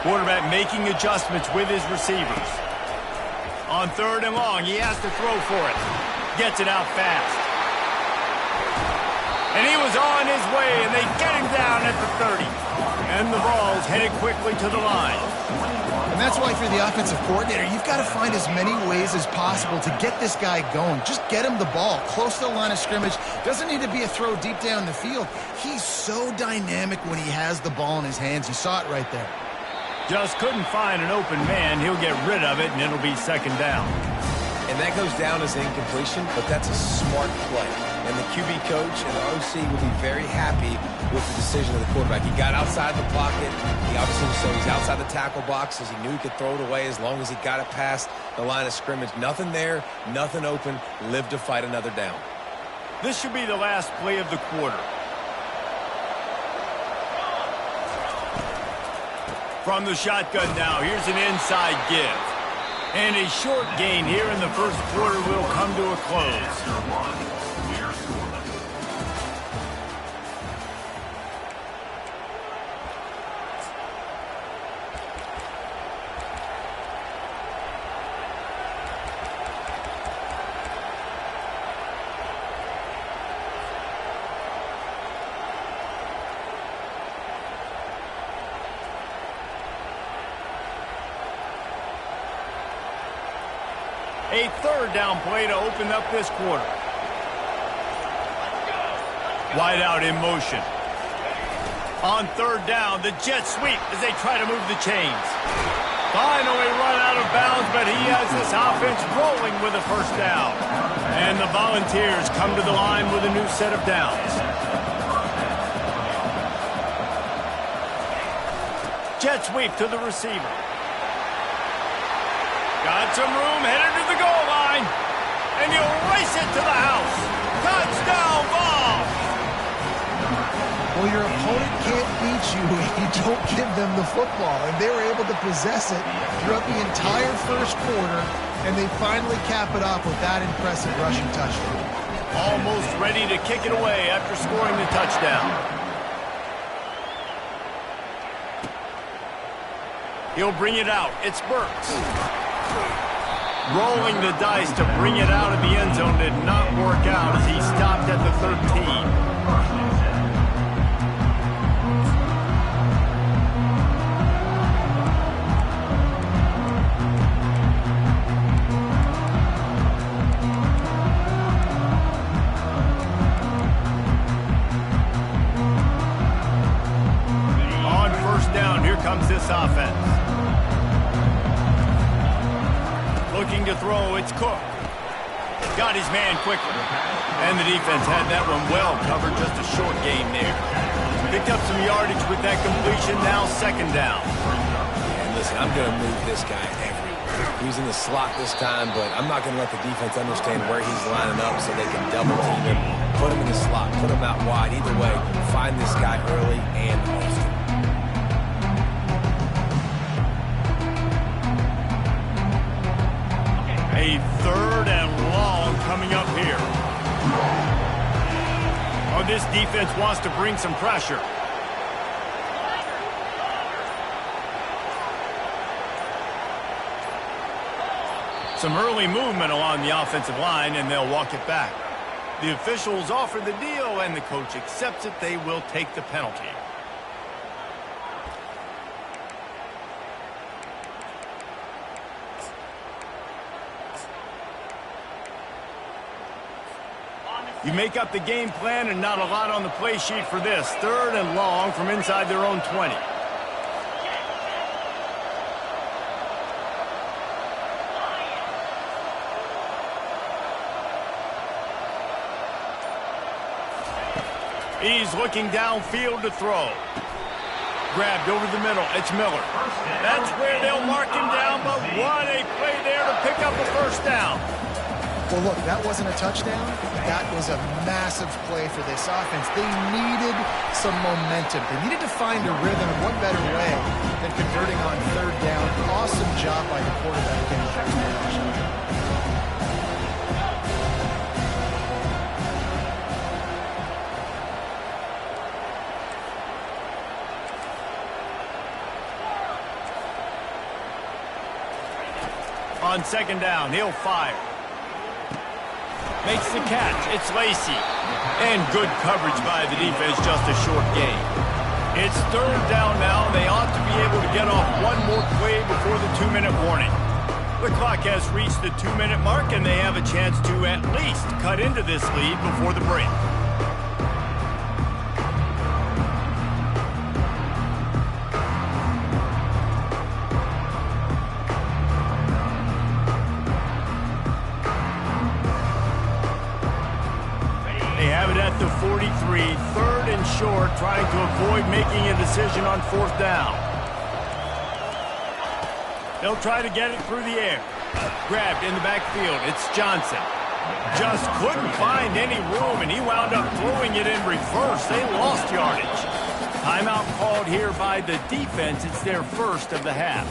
Quarterback making adjustments with his receivers. On 3rd and long, he has to throw for it. Gets it out fast. And he was on his way, and they get him down at the 30. And the ball's headed quickly to the line. And that's why, if you're the offensive coordinator, you've got to find as many ways as possible to get this guy going. Just get him the ball close to the line of scrimmage. Doesn't need to be a throw deep down the field. He's so dynamic when he has the ball in his hands. You saw it right there. Just couldn't find an open man. He'll get rid of it, and it'll be 2nd down. And that goes down as an incompletion, but that's a smart play. And the QB coach and the OC will be very happy with the decision of the quarterback. He got outside the pocket. He obviously, so he's outside the tackle boxes. He knew he could throw it away as long as he got it past the line of scrimmage. Nothing there, nothing open. Live to fight another down. This should be the last play of the quarter. From the shotgun now, here's an inside give. And a short gain here in the 1st quarter will come to a close. A 3rd down play to open up this quarter. Wide out in motion. On 3rd down, the jet sweep as they try to move the chains. Finally run out of bounds, but he has this offense rolling with a 1st down. And the Volunteers come to the line with a new set of downs. Jet sweep to the receiver. Got some room, headed to the goal line. And he'll race it to the house. Touchdown ball! Well, your opponent can't beat you if you don't give them the football. And they were able to possess it throughout the entire 1st quarter. And they finally cap it off with that impressive rushing touchdown. Almost ready to kick it away after scoring the touchdown. He'll bring it out. It's Burks. Rolling the dice to bring it out of the end zone did not work out as he stopped at the 13. On 1st down, here comes this offense. Looking to throw, it's Cook. Got his man quickly. And the defense had that one well covered, just a short gain there. Picked up some yardage with that completion, now 2nd down. And listen, I'm going to move this guy everywhere. He's in the slot this time, but I'm not going to let the defense understand where he's lining up so they can double team him, put him in the slot, put him out wide. Either way, find this guy early and often. A 3rd and long coming up here. Oh, this defense wants to bring some pressure. Some early movement along the offensive line, and they'll walk it back. The officials offer the deal, and the coach accepts it. They will take the penalty. You make up the game plan and not a lot on the play sheet for this. 3rd and long from inside their own 20. He's looking downfield to throw. Grabbed over the middle. It's Miller. That's where they'll mark him down, but what a play there to pick up a 1st down. Well, look, that wasn't a touchdown. That was a massive play for this offense. They needed some momentum. They needed to find a rhythm, and what better way than converting on 3rd down. Awesome job by the quarterback getting back to the action. On second down, he'll fire. Makes the catch. It's Lacy. And good coverage by the defense, just a short gain. It's third down now. They ought to be able to get off one more play before the 2-minute warning. The clock has reached the 2-minute mark, and they have a chance to at least cut into this lead before the break. They have it at the 43, third and short, trying to avoid making a decision on fourth down. They'll try to get it through the air. Grabbed in the backfield. It's Johnson. Just couldn't find any room, and he wound up throwing it in reverse. They lost yardage. Timeout called here by the defense. It's their first of the half.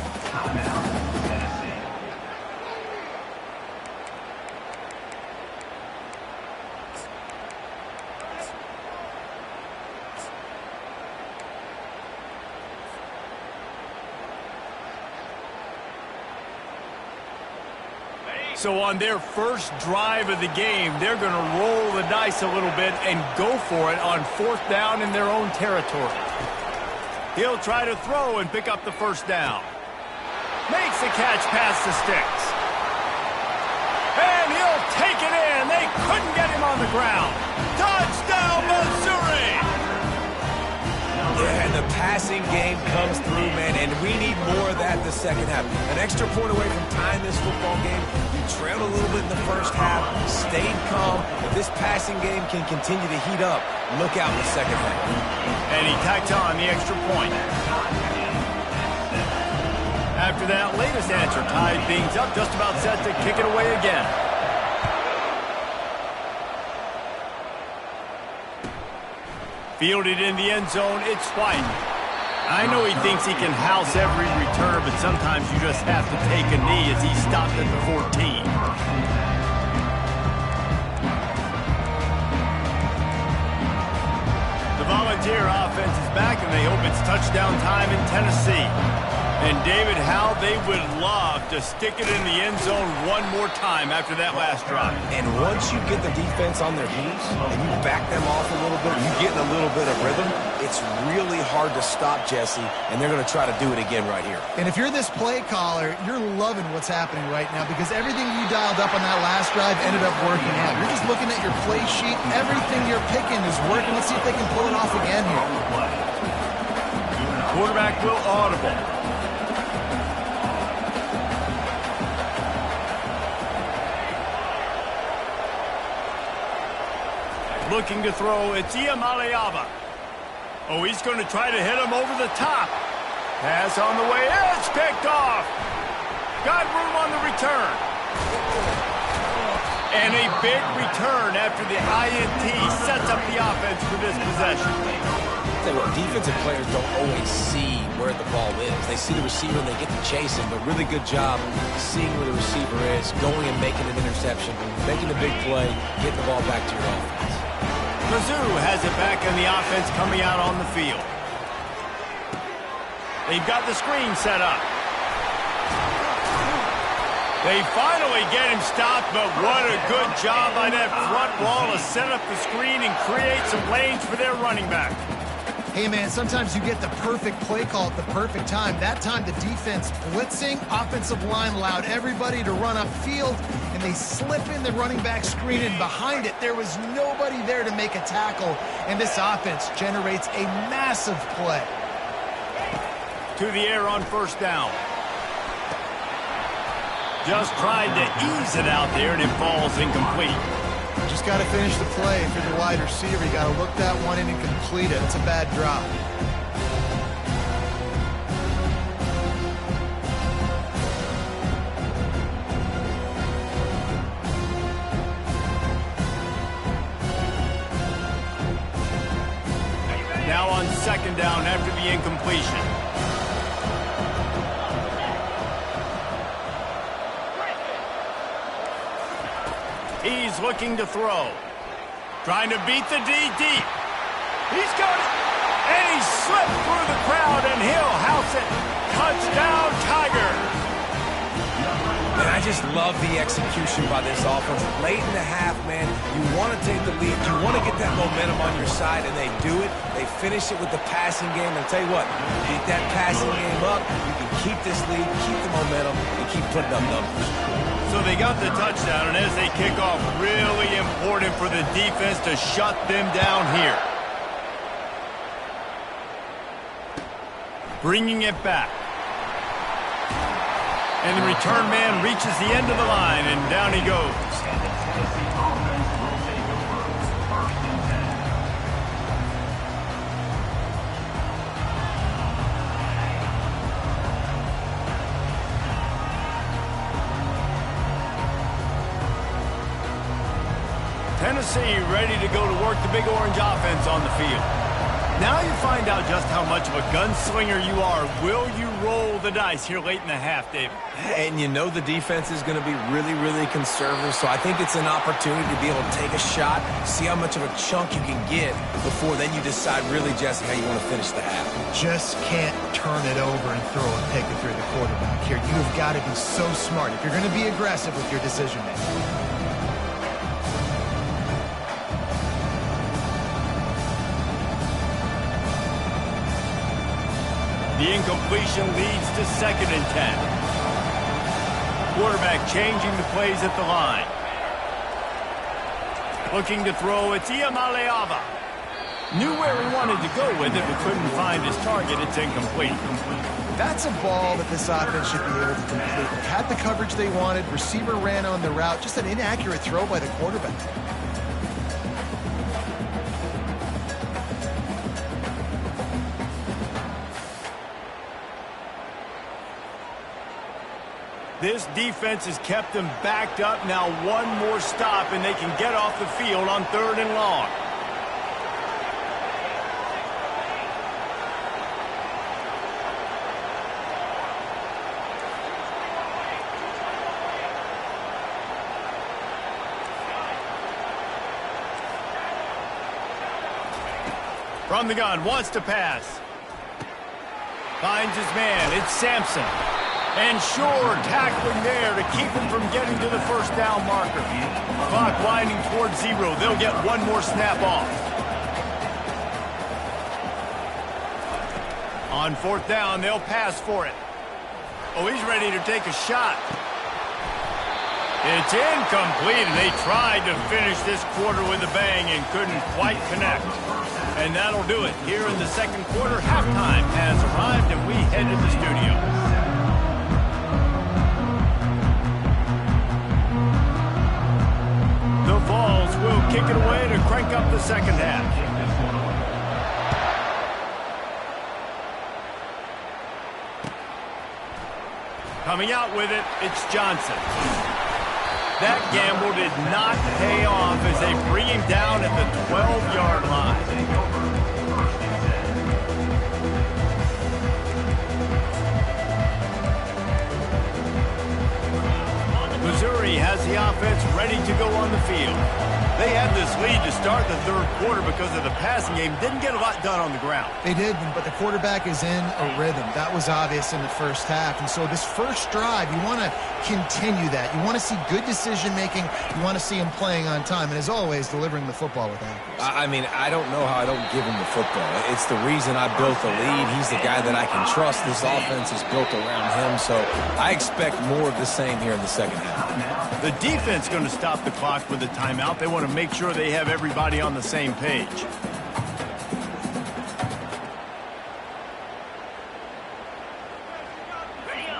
So on their first drive of the game, they're going to roll the dice a little bit and go for it on fourth down in their own territory. He'll try to throw and pick up the first down. Makes the catch past the sticks. And he'll take it in. They couldn't get him on the ground. Touchdown, Missouri! Yeah, and the passing game comes through, man, and we need more of that in the second half. An extra point away from tying this football game. You trailed a little bit in the first half, stayed calm. If this passing game can continue to heat up, look out in the second half. And he tacked on the extra point. After that latest answer tied things up, just about set to kick it away again. Fielded in the end zone, it's White. I know he thinks he can house every return, but sometimes you just have to take a knee as he stopped at the 14. The Volunteer offense is back, and they hope it's touchdown time in Tennessee. And David, how they would love to stick it in the end zone one more time after that last drive. And once you get the defense on their heels and you back them off a little bit, you get in a little bit of rhythm, it's really hard to stop, Jesse, and they're going to try to do it again right here. And if you're this play caller, you're loving what's happening right now because everything you dialed up on that last drive ended up working out. You're just looking at your play sheet. Everything you're picking is working. Let's see if they can pull it off again here. Quarterback will audible. Looking to throw, it's Iamaleava. Oh, he's going to try to hit him over the top. Pass on the way, it's picked off. Got room on the return. And a big return after the INT sets up the offense for this possession. Tell you what, defensive players don't always see where the ball is. They see the receiver and they get to chase him, but really good job seeing where the receiver is, going and making an interception, making a big play, getting the ball back to your offense. Mizzou has it back in the offense coming out on the field. They've got the screen set up. They finally get him stopped, but what a good job by that front wall to set up the screen and create some lanes for their running back. Hey, man, sometimes you get the perfect play call at the perfect time. That time, the defense blitzing, offensive line allowed everybody to run upfield, and they slip in the running back screen, and behind it, there was nobody there to make a tackle, and this offense generates a massive play. To the air on first down. Just tried to ease it out there, and it falls incomplete. Just got to finish the play. If you're the wide receiver, you got to look that one in and complete it. It's a bad drop. Now on second down after the incompletion. He's looking to throw. Trying to beat the D deep. He's got it. And he slipped through the crowd, and he'll house it. Touchdown, Tigers. And I just love the execution by this offense. Late in the half, man, you want to take the lead. You want to get that momentum on your side, and they do it. They finish it with the passing game. And I'll tell you what, get that passing game up, you can keep this lead, keep the momentum, and keep putting up numbers. So they got the touchdown, and as they kick off, really important for the defense to shut them down here. Bringing it back. And the return man reaches the end of the line, and down he goes. Tennessee ready to go to work the Big Orange offense on the field. Now you find out just how much of a gunslinger you are. Will you roll the dice here late in the half, David? And you know the defense is going to be really, really conservative, so I think it's an opportunity to be able to take a shot, see how much of a chunk you can get before then you decide really, Jesse, how you want to finish the half. Just can't turn it over and throw a pick through the quarterback here. You've got to be so smart if you're going to be aggressive with your decision-making. The incompletion leads to 2nd and 10. Quarterback changing the plays at the line. Looking to throw, it's Iamaleava. Knew where he wanted to go with it, but couldn't find his target. It's incomplete. That's a ball that this offense should be able to complete. They had the coverage they wanted. Receiver ran on the route. Just an inaccurate throw by the quarterback. This defense has kept them backed up. Now one more stop, and they can get off the field on 3rd and long. From the gun, wants to pass. Finds his man. It's Sampson. And Shore tackling there to keep him from getting to the 1st down marker. Clock winding towards 0. They'll get one more snap off. On 4th down, they'll pass for it. Oh, he's ready to take a shot. It's incomplete, and they tried to finish this quarter with a bang and couldn't quite connect. And that'll do it. Here in the 2nd quarter, halftime has arrived, and we head to the studio. The Vols will kick it away to crank up the 2nd half. Coming out with it, it's Johnson. That gamble did not pay off as they bring him down at the 12-yard line. Missouri has the offense ready to go on the field. They had this lead to start the 3rd quarter because of the passing game. Didn't get a lot done on the ground. They did, but the quarterback is in a rhythm. That was obvious in the 1st half. And so this first drive, you want to continue that. You want to see good decision-making. You want to see him playing on time. And as always, delivering the football with accuracy. I mean, I don't know how I don't give him the football. It's the reason I built the lead. He's the guy that I can trust. This offense is built around him. So I expect more of the same here in the 2nd half. The defense going to stop the clock with a timeout. They want to make sure they have everybody on the same page.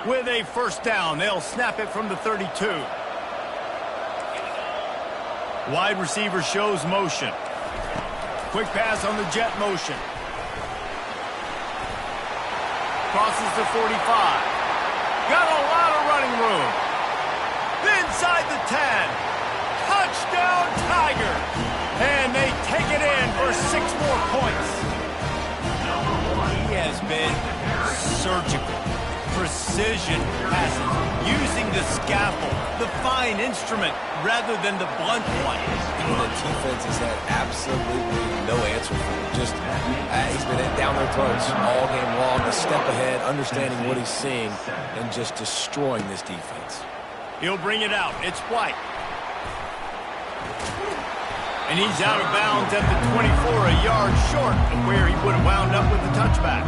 With a 1st down, they'll snap it from the 32. Wide receiver shows motion. Quick pass on the jet motion. Crosses the 45. Got a lot of running room. Inside the 10. Touchdown, Tiger. And they take it in for 6 more points. He has been surgical. Precision passes. Using the scaffold, the fine instrument, rather than the blunt one. The defense has had absolutely no answer for him. Just, he's been down their throats all game long, a step ahead, understanding what he's seeing, and just destroying this defense. He'll bring it out. It's White. And he's out of bounds at the 24, a yard short of where he would have wound up with the touchback.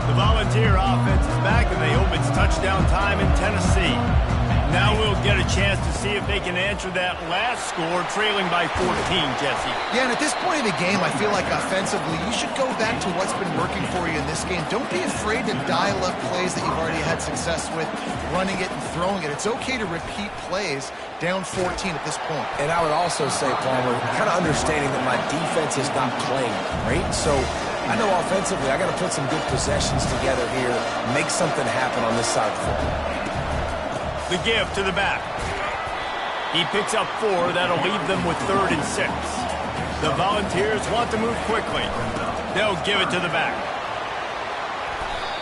The Volunteer offense is back, and they hope it's touchdown time in Tennessee. Now we'll get a chance to see if they can answer that last score, trailing by 14, Jesse. Yeah, and at this point of the game, I feel like offensively, you should go back to what's been working for you in this game. Don't be afraid to dial up plays that you've already had success with, running it and throwing it. It's okay to repeat plays down 14 at this point. And I would also say, Palmer, kind of understanding that my defense is not playing great, so I know offensively I got to put some good possessions together here, make something happen on this side of the football. The give to the back. He picks up 4. That'll leave them with 3rd and 6. The Volunteers want to move quickly. They'll give it to the back.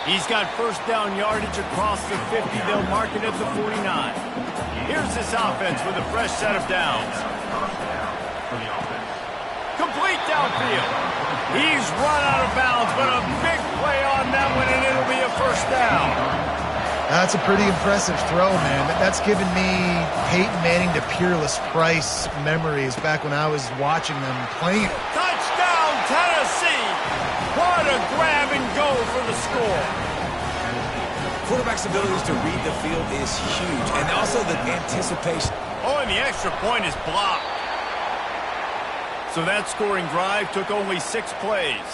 He's got first down yardage across the 50. They'll mark it at the 49. Here's this offense with a fresh set of downs. Complete downfield. He's run out of bounds, but a big play on that one, and it'll be a first down. That's a pretty impressive throw, man. That's given me Peyton Manning to Peerless Price memories back when I was watching them playing. Touchdown, Tennessee! What a grab and go for the score. Quarterback's abilities to read the field is huge, and also the anticipation. Oh, and the extra point is blocked. So that scoring drive took only 6 plays,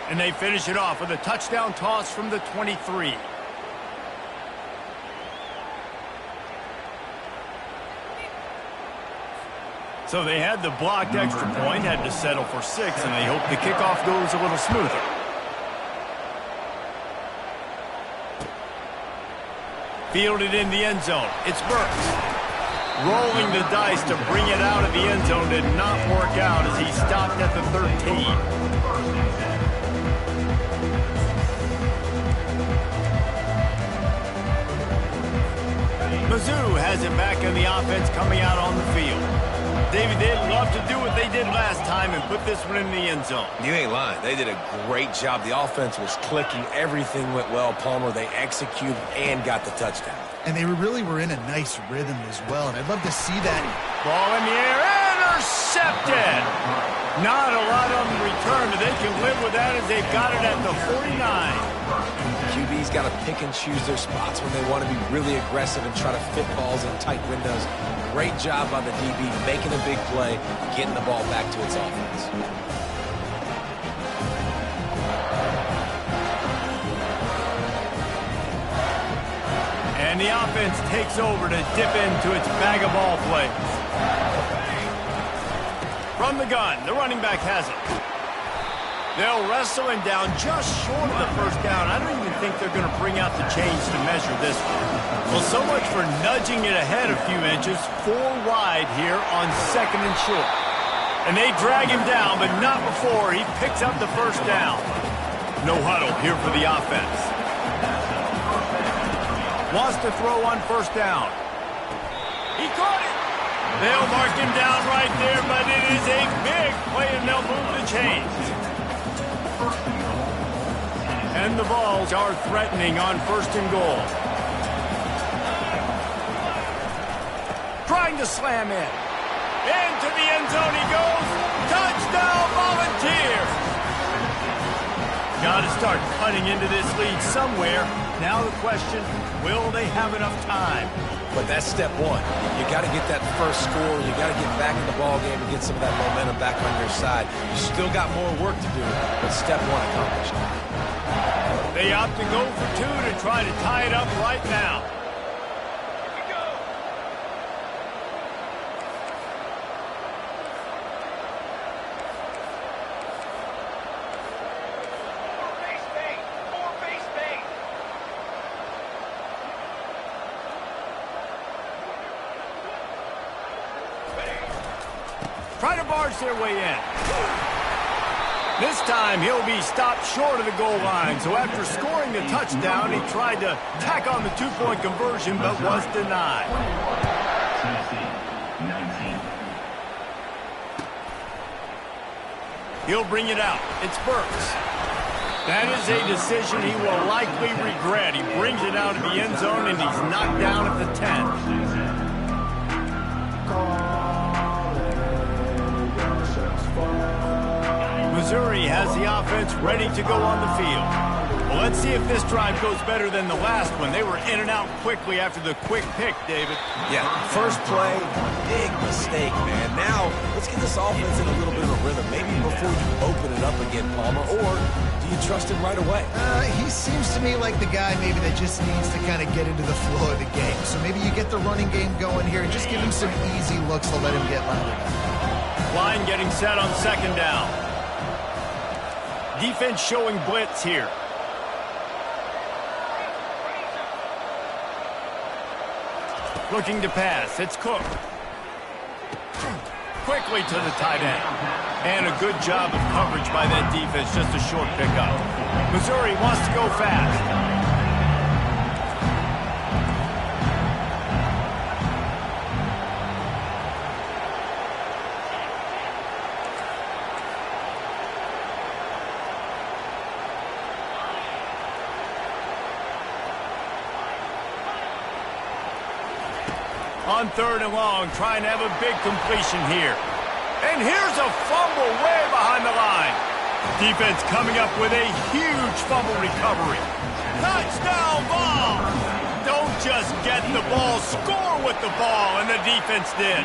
and they finish it off with a touchdown toss from the 23. So they had the blocked extra point, had to settle for 6, and they hope the kickoff goes a little smoother. Fielded in the end zone. It's Burks. Rolling the dice to bring it out of the end zone did not work out as he stopped at the 13. Mizzou has it back in the offense coming out on the field. David, they'd love to do what they did last time and put this one in the end zone. You ain't lying. They did a great job. The offense was clicking. Everything went well, Palmer. They executed and got the touchdown. And they really were in a nice rhythm as well, and I'd love to see that. Ball in the air, intercepted! Not a lot on the return, but they can live with that as they've got it at the 49. QB's got to pick and choose their spots when they want to be really aggressive and try to fit balls in tight windows. Great job by the DB, making a big play, getting the ball back to its offense. And the offense takes over to dip into its bag of ball plays. From the gun, the running back has it. They'll wrestle him down just short of the first down. I don't even think they're going to bring out the chains to measure this one. Well, so much for nudging it ahead a few inches. 4 wide here on 2nd and short. And they drag him down, but not before he picks up the first down. No huddle here for the offense. Wants to throw on first down. He caught it. They'll mark him down right there, but it is a big play, and they'll move the chains. And the Vols are threatening on 1st and goal. Trying to slam in. Into the end zone he goes. Touchdown, Volunteers! Got to start cutting into this lead somewhere. Now the question, will they have enough time? But that's step 1. You got to get that first score. You got to get back in the ball game and get some of that momentum back on your side. You still got more work to do, but step 1 accomplished. They opt to go for 2 to try to tie it up right now. Try to barge their way in. This time he'll be stopped short of the goal line. So after scoring the touchdown, he tried to tack on the two-point conversion but was denied. He'll bring it out. It's Burks. That is a decision he will likely regret. He brings it out of the end zone and he's knocked down at the 10. Missouri has the offense ready to go on the field. Well, let's see if this drive goes better than the last one. They were in and out quickly after the quick pick, David. Yeah, first play, big mistake, man. Now, let's get this offense in a little bit of a rhythm. Maybe before you open it up again, Palmer, or do you trust him right away? He seems to me like the guy maybe that just needs to kind of get into the flow of the game. So maybe you get the running game going here and just give him some easy looks to let him get louder. Line getting set on second down. Defense showing blitz here. Looking to pass. It's Cook. Quickly to the tight end. And a good job of coverage by that defense. Just a short pickup. Missouri wants to go fast. On third and long, trying to have a big completion here. And here's a fumble way behind the line. Defense coming up with a huge fumble recovery. Touchdown ball! Don't just get the ball, score with the ball, and the defense did.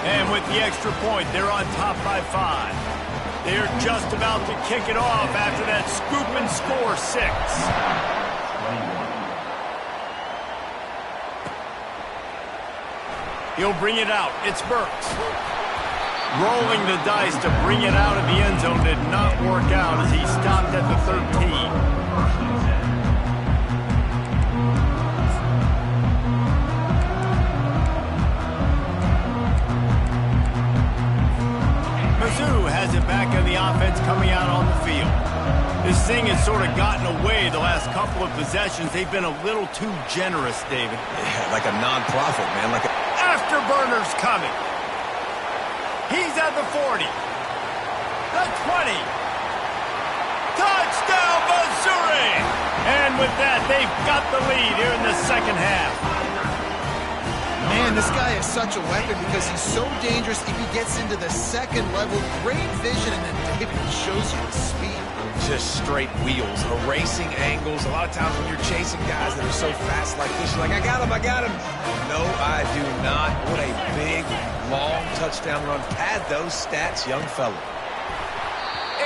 And with the extra point, they're on top by 5. They're just about to kick it off after that scoop and score 6. He'll bring it out. It's Burks. Rolling the dice to bring it out of the end zone did not work out as he stopped at the 13. Mizzou has it back in the offense coming out on the field. This thing has sort of gotten away the last couple of possessions. They've been a little too generous, David. Yeah, like a non-profit, man. Like a Afterburners coming. He's at the 40. The 20. Touchdown, Missouri! And with that, they've got the lead here in the second half. Man, this guy is such a weapon because he's so dangerous if he gets into the second level. Great vision, and then David shows you his speed. just straight wheels, erasing angles. A lot of times when you're chasing guys that are so fast like this, you're like, I got him, I got him. No, I do not. What a big, long touchdown run. Pad those stats, young fella.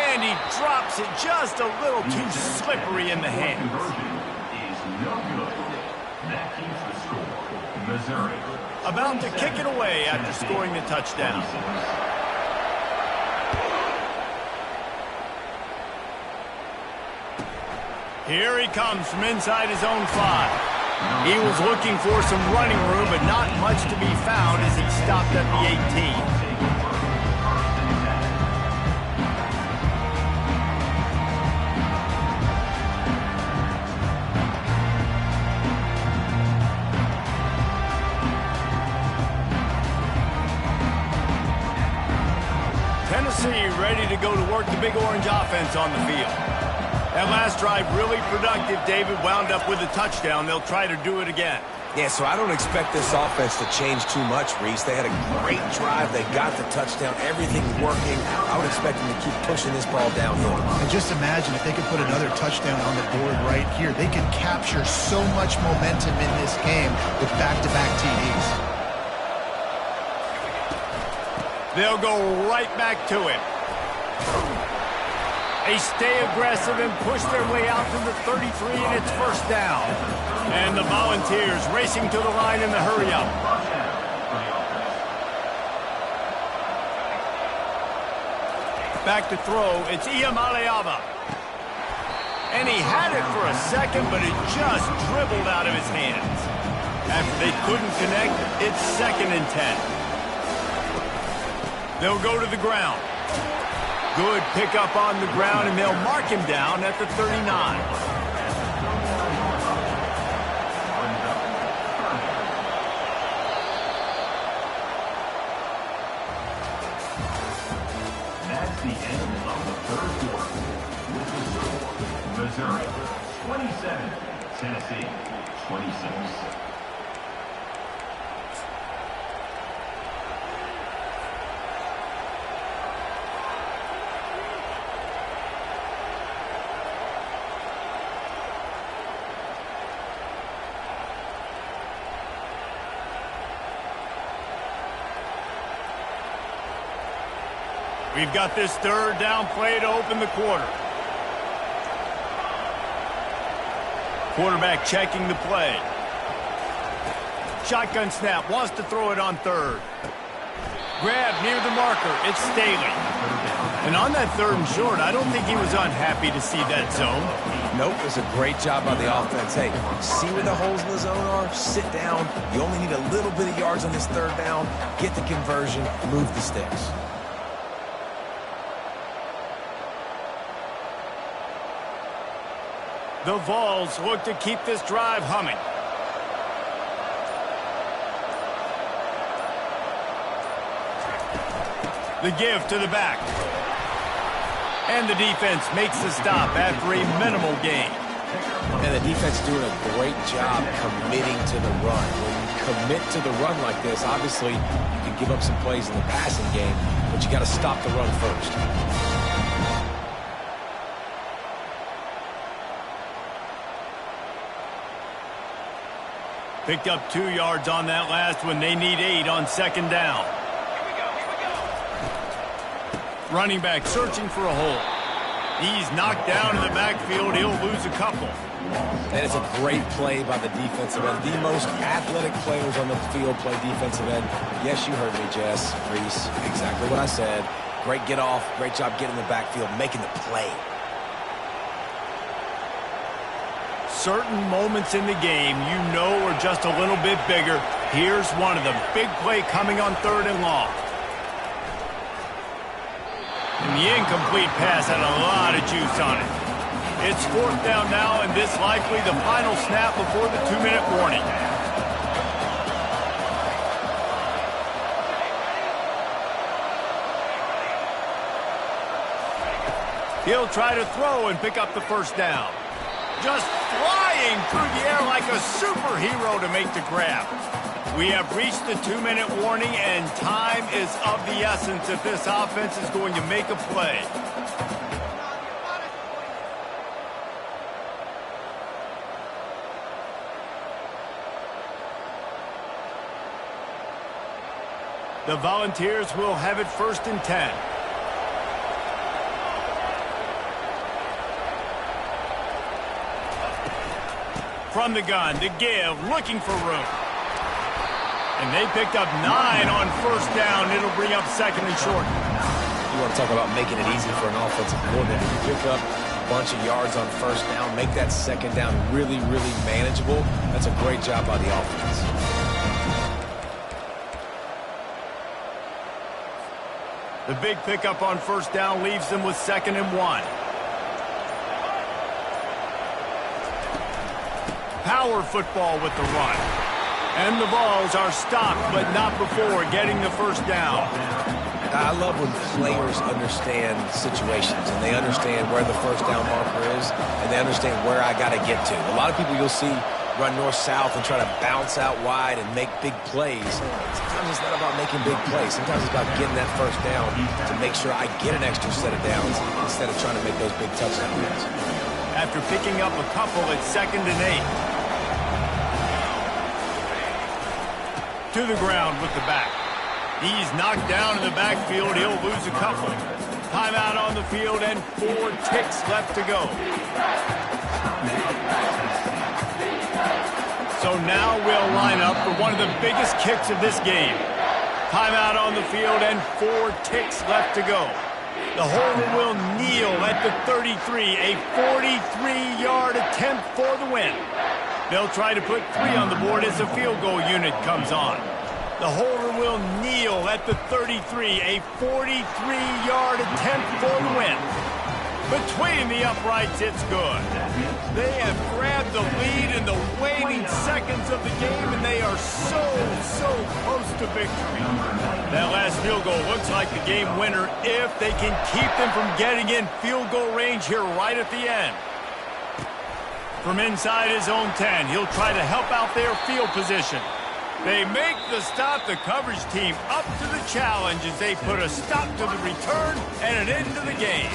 And he drops it just a little too slippery in the hands. That keeps the score. Missouri. About to kick it away after scoring the touchdown. Here he comes from inside his own 5. He was looking for some running room, but not much to be found as he stopped at the 18. Tennessee ready to go to work the Big Orange offense on the field. That last drive really productive. David wound up with a touchdown. They'll try to do it again. Yeah, so I don't expect this offense to change too much, Reese. They had a great drive. They got the touchdown. Everything's working. I would expect them to keep pushing this ball downhill. And just imagine if they could put another touchdown on the board right here. They could capture so much momentum in this game with back-to-back TDs. They'll go right back to it. They stay aggressive and push their way out to the 33, and it's first down. And the Volunteers racing to the line in the hurry-up. Back to throw, it's Iamaleava. And he had it for a second, but it just dribbled out of his hands. After they couldn't connect, it's 2nd and 10. They'll go to the ground. Good pickup on the ground, and they'll mark him down at the 39. That's the end of the third quarter. With the score, Missouri 27, Tennessee 26. We've got this third down play to open the quarter. Quarterback checking the play. Shotgun snap, wants to throw it on third. Grab near the marker, it's Staley. And on that third and short, I don't think he was unhappy to see that zone. Nope, it's a great job by the offense. Hey, see where the holes in the zone are? Sit down. You only need a little bit of yards on this third down. Get the conversion, move the sticks. The Vols look to keep this drive humming. The give to the back. And the defense makes the stop after a minimal gain. And the defense doing a great job committing to the run. When you commit to the run like this, obviously you can give up some plays in the passing game, but you got to stop the run first. Picked up 2 yards on that last one. They need 8 on second down. Running back searching for a hole. He's knocked down in the backfield. He'll lose a couple. And it's a great play by the defensive end. The most athletic players on the field play defensive end. Yes, you heard me, Jess, Reese. Exactly what I said. Great get off. Great job getting in the backfield, making the play. Certain moments in the game you know are just a little bit bigger. Here's one of them. Big play coming on third and long. And the incomplete pass had a lot of juice on it. It's fourth down now, and this likely the final snap before the 2-minute warning. He'll try to throw and pick up the first down. Just flying through the air like a superhero to make the grab. We have reached the 2-minute warning, and time is of the essence if this offense is going to make a play. The Volunteers will have it first and 10. From the gun, to give, looking for room. And they picked up 9 on first down. It'll bring up second and short. You want to talk about making it easy for an offensive coordinator. You pick up a bunch of yards on first down, make that second down really, really manageable. That's a great job by the offense. The big pickup on first down leaves them with second and 1. Power football with the run. And the Vols are stopped, but not before getting the first down. I love when players understand situations and they understand where the first down marker is and they understand where I got to get to. A lot of people you'll see run north-south and try to bounce out wide and make big plays. Sometimes it's not about making big plays. Sometimes it's about getting that first down to make sure I get an extra set of downs instead of trying to make those big touchdown runs. After picking up a couple, it's second and 8. To the ground with the back. He's knocked down in the backfield. He'll lose a couple. Timeout on the field and 4 ticks left to go. So now we'll line up for one of the biggest kicks of this game. Timeout on the field and 4 ticks left to go. The holder will kneel at the 33, a 43-yard attempt for the win. They'll try to put 3 on the board as the field goal unit comes on. The holder will kneel at the 33, a 43-yard attempt for the win. Between the uprights, it's good. They have grabbed the lead in the waning seconds of the game, and they are so close to victory. That last field goal looks like the game winner if they can keep them from getting in field goal range here right at the end. From inside his own 10, he'll try to help out their field position. They make the stop. The coverage team up to the challenge as they put a stop to the return and an end to the game.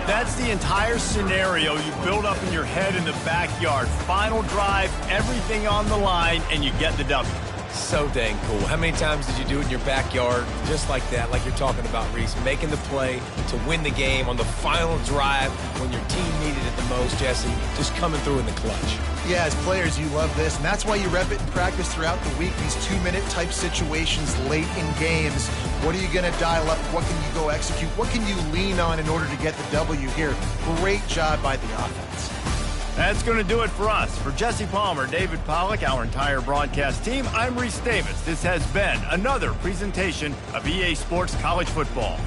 That's the entire scenario you build up in your head in the backyard. Final drive, everything on the line, and you get the W. So dang cool. How many times did you do it in your backyard just like that, like you're talking about, Reese? Making the play to win the game on the final drive when your team needed it the most, Jesse. Just coming through in the clutch. Yeah, as players, you love this, and that's why you rep it in practice throughout the week, these 2-minute type situations late in games. What are you going to dial up? What can you go execute? What can you lean on in order to get the W here? Great job by the offense. That's going to do it for us. For Jesse Palmer, David Pollack, our entire broadcast team, I'm Reese Davis. This has been another presentation of EA Sports College Football.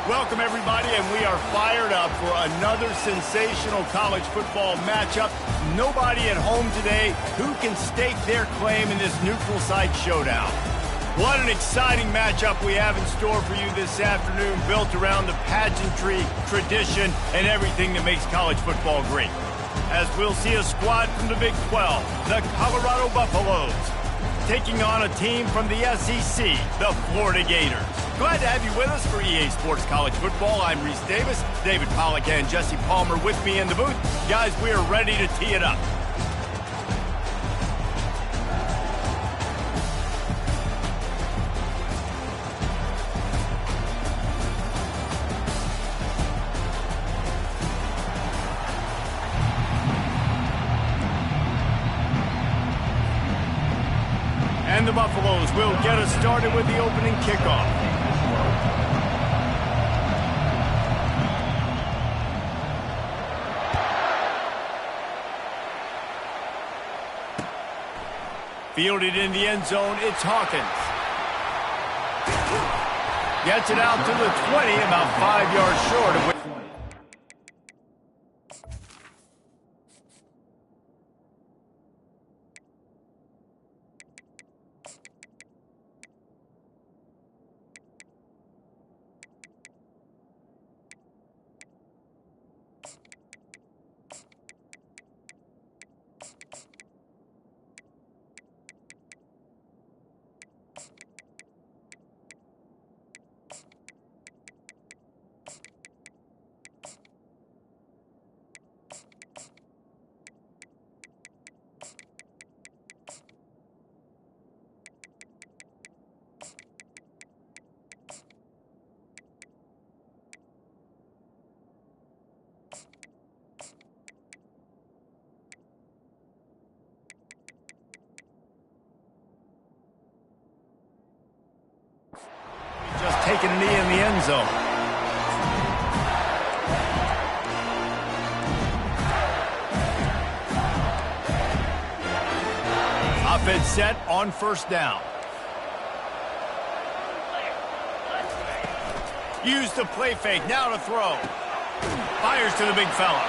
Welcome, everybody, and we are fired up for another sensational college football matchup. Nobody at home today who can stake their claim in this neutral site showdown. What an exciting matchup we have in store for you this afternoon, built around the pageantry, tradition, and everything that makes college football great. As we'll see a squad from the Big 12, the Colorado Buffaloes, taking on a team from the SEC, the Florida Gators. Glad to have you with us for EA Sports College Football. I'm Reese Davis, David Pollack and Jesse Palmer with me in the booth. Guys, we are ready to tee it up. And the Buffaloes will get us started with the opening kickoff. Fielded in the end zone, it's Hawkins. Gets it out to the 20, about 5 yards short of it. Just taking a knee in the end zone. Offense set on first down. Used the play fake, now to throw. Fires to the big fella.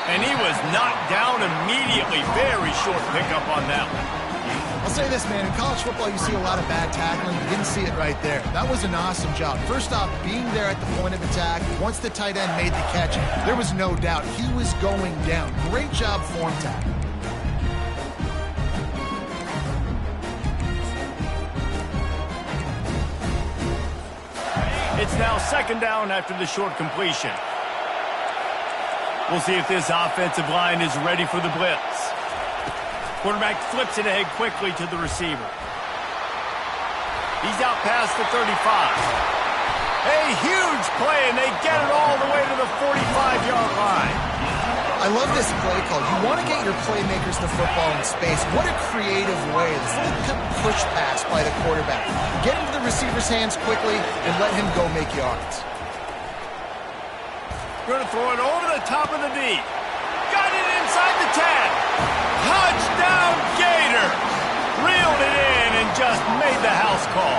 And he was knocked down immediately. Very short pickup on that one. I'll say this, man. In college football, you see a lot of bad tackling. You didn't see it right there. That was an awesome job. First off, being there at the point of attack. Once the tight end made the catch, there was no doubt he was going down. Great job form tackle. It's now second down after the short completion. We'll see if this offensive line is ready for the blitz. Quarterback flips it ahead quickly to the receiver. He's out past the 35. A huge play, and they get it all the way to the 45-yard line. I love this play call. You want to get your playmakers the football in space. What a creative way. This little push pass by the quarterback. Get into the receiver's hands quickly and let him go make yards. Going to throw it over the top of the D. Got it inside the 10. Touchdown, Gators! Reeled it in and just made the house call.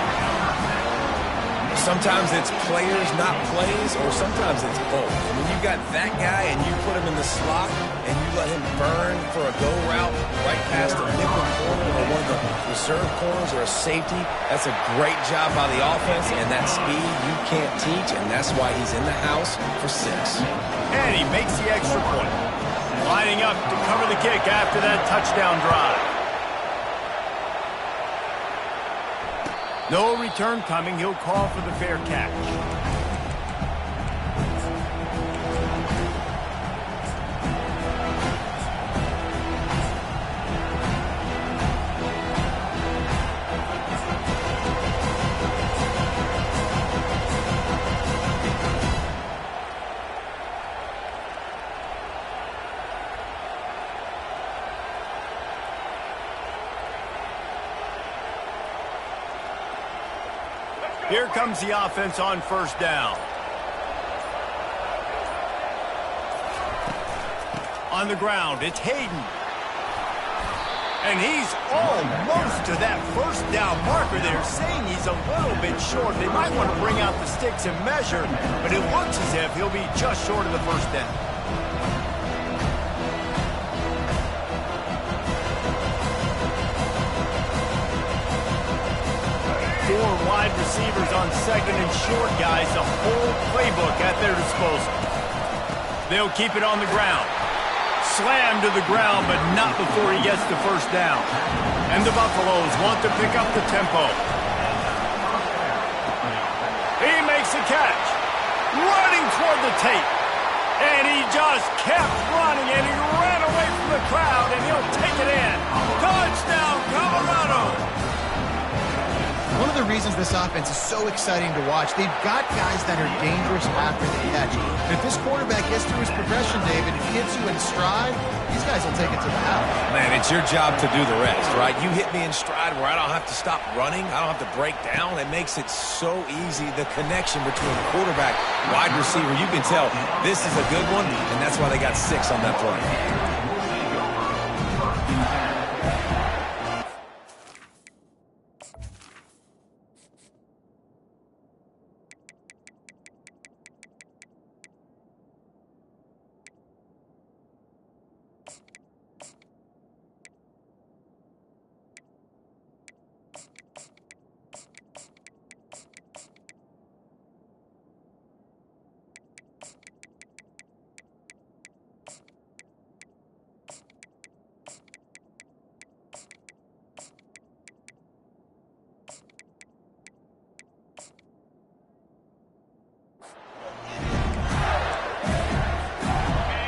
Sometimes it's players, not plays, or sometimes it's both. When you got that guy and you put him in the slot and you let him burn for a go route right past a nickel corner or one of the reserve corners or a safety, that's a great job by the offense, and that speed you can't teach, and that's why he's in the house for 6. And he makes the extra point. Lining up to cover the kick after that touchdown drive. No return coming. He'll call for the fair catch. Here comes the offense on first down. On the ground, it's Hayden. And he's almost to that first down marker. They're saying he's a little bit short. They might want to bring out the sticks and measure, but it looks as if he'll be just short of the first down. 4 wide receivers on second and short, guys. The whole playbook at their disposal. They'll keep it on the ground. Slam to the ground, but not before he gets the first down. And the Buffaloes want to pick up the tempo. He makes the catch. Running toward the tape. And he just kept running, and he ran away from the crowd, and he'll take it in. Touchdown, Colorado! One of the reasons this offense is so exciting to watch, they've got guys that are dangerous after the catch. And if this quarterback gets through his progression, David, and hits you in stride, these guys will take it to the house. Man, it's your job to do the rest, right? You hit me in stride where I don't have to stop running. I don't have to break down. It makes it so easy. The connection between quarterback, wide receiver, you can tell this is a good one, and that's why they got 6 on that play.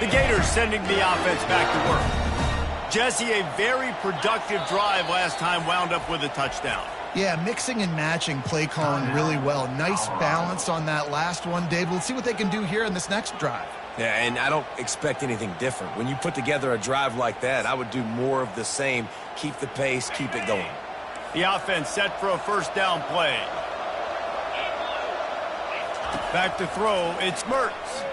The Gators sending the offense back to work. Jesse, a very productive drive last time, wound up with a touchdown. Yeah, mixing and matching play calling really well. Nice balance on that last one, Dave. Let's see what they can do here in this next drive. Yeah, and I don't expect anything different. When you put together a drive like that, I would do more of the same. Keep the pace, keep it going. The offense set for a first down play. Back to throw, it's Mertz.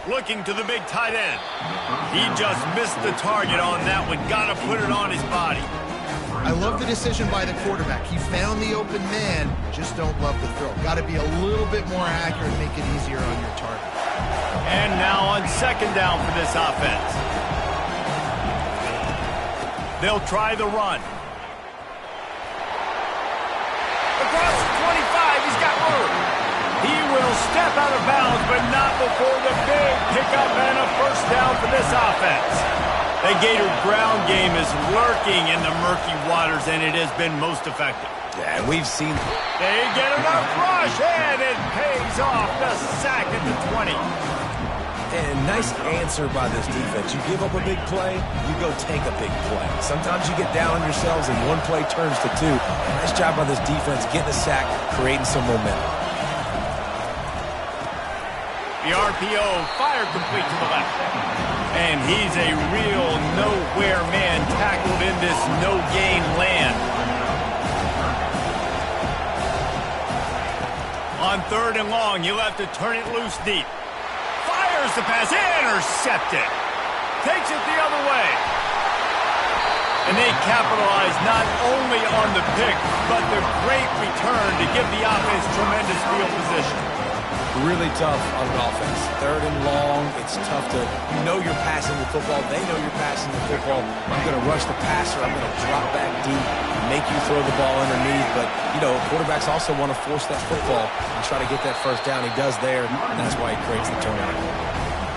Looking to the big tight end. He just missed the target on that one. Got to put it on his body. I love the decision by the quarterback. He found the open man, just don't love the throw. Got to be a little bit more accurate and make it easier on your target. And now on second down for this offense. They'll try the run. Across the 25, he's got room. He will step out of bounds, but not before the big pickup and a first down for this offense. The Gator ground game is lurking in the murky waters, and it has been most effective. Yeah, and we've seen... They get enough rush, and it pays off. The sack at the 20. And nice answer by this defense. You give up a big play, you go take a big play. Sometimes you get down on yourselves and one play turns to two. Nice job by this defense getting a sack, creating some momentum. The RPO fired complete to the left. And he's a real nowhere man tackled in this no-gain land. On third and long, you'll have to turn it loose deep. Fires the pass, intercepted. Takes it the other way. And they capitalize not only on the pick, but the great return to give the offense tremendous field position. Really tough on an offense. Third and long, it's tough to... You know you're passing the football. They know you're passing the football. I'm going to rush the passer. I'm going to drop back deep, make you throw the ball underneath. But, you know, quarterbacks also want to force that football and try to get that first down. He does there, and that's why he creates the turnover.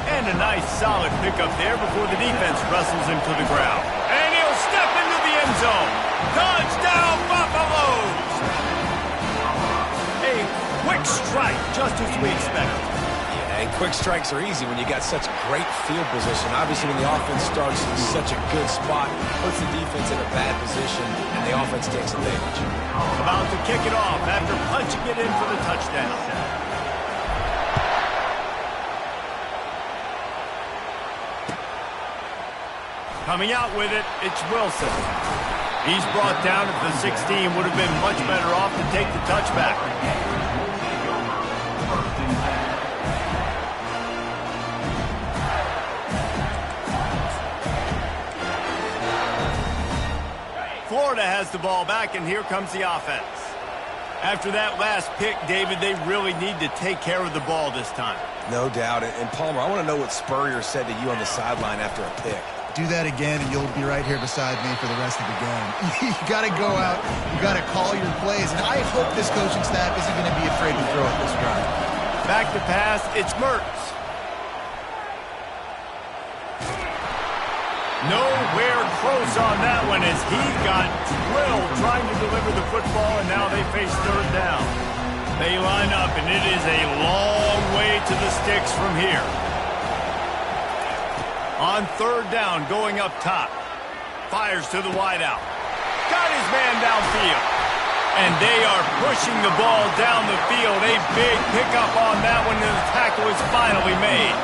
And a nice solid pickup there before the defense wrestles him to the ground. And he'll step into the end zone. Touchdown, Buffaloes! A quick strike, just as we expected. Yeah, and quick strikes are easy when you got such great field position. Obviously, when the offense starts in such a good spot, puts the defense in a bad position, and the offense takes advantage. About to kick it off after punching it in for the touchdown. Coming out with it, it's Wilson. He's brought down at the 16. Would have been much better off to take the touchback. Florida has the ball back, and here comes the offense. After that last pick, David, they really need to take care of the ball this time. No doubt. And Palmer, I want to know what Spurrier said to you on the sideline after a pick. Do that again, and you'll be right here beside me for the rest of the game. You got to go out. You got to call your plays. And I hope this coaching staff isn't going to be afraid to throw it this drive. Back to pass. It's Mertz. Nowhere close on that one as he got drilled trying to deliver the football, and now they face third down. They line up, and it is a long way to the sticks from here. On third down, going up top. Fires to the wideout. Got his man downfield. And they are pushing the ball down the field. A big pickup on that one, and the tackle is finally made.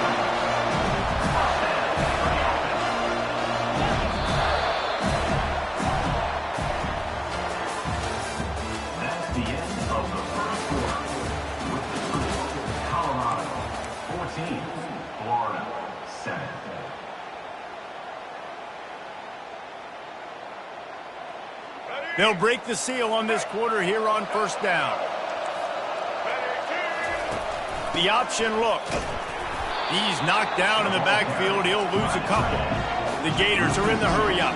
That's the end of the first quarter. With the score, Colorado 14, Florida 7. They'll break the seal on this quarter here on first down. The option look. He's knocked down in the backfield. He'll lose a couple. The Gators are in the hurry up.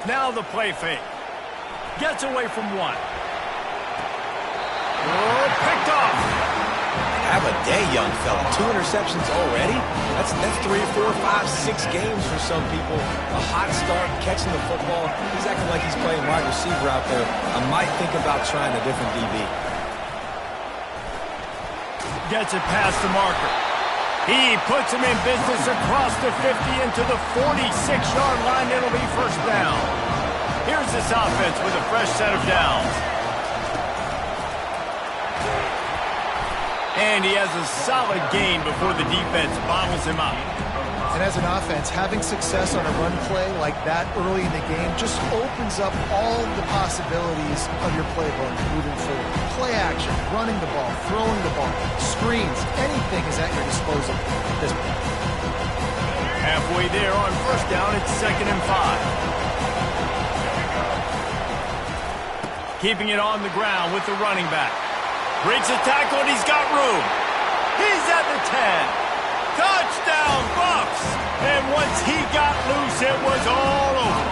Now the play fake. Gets away from one. Oh, picked off. Have a day, young fella. 2 interceptions already? That's 3, 4, 5, 6 games for some people. A hot start, catching the football. He's acting like he's playing wide receiver out there. I might think about trying a different DB. Gets it past the marker. He puts him in business across the 50 into the 46-yard line. It'll be first down. Here's this offense with a fresh set of downs. And he has a solid gain before the defense bottles him up. And as an offense, having success on a run play like that early in the game just opens up all the possibilities of your playbook moving forward. Play action, running the ball, throwing the ball, screens, anything is at your disposal at this point. Halfway there on first down, it's 2nd and 5. Keeping it on the ground with the running back. Breaks a tackle and he's got room. He's at the 10. Touchdown, Bucs! And once he got loose, it was all over.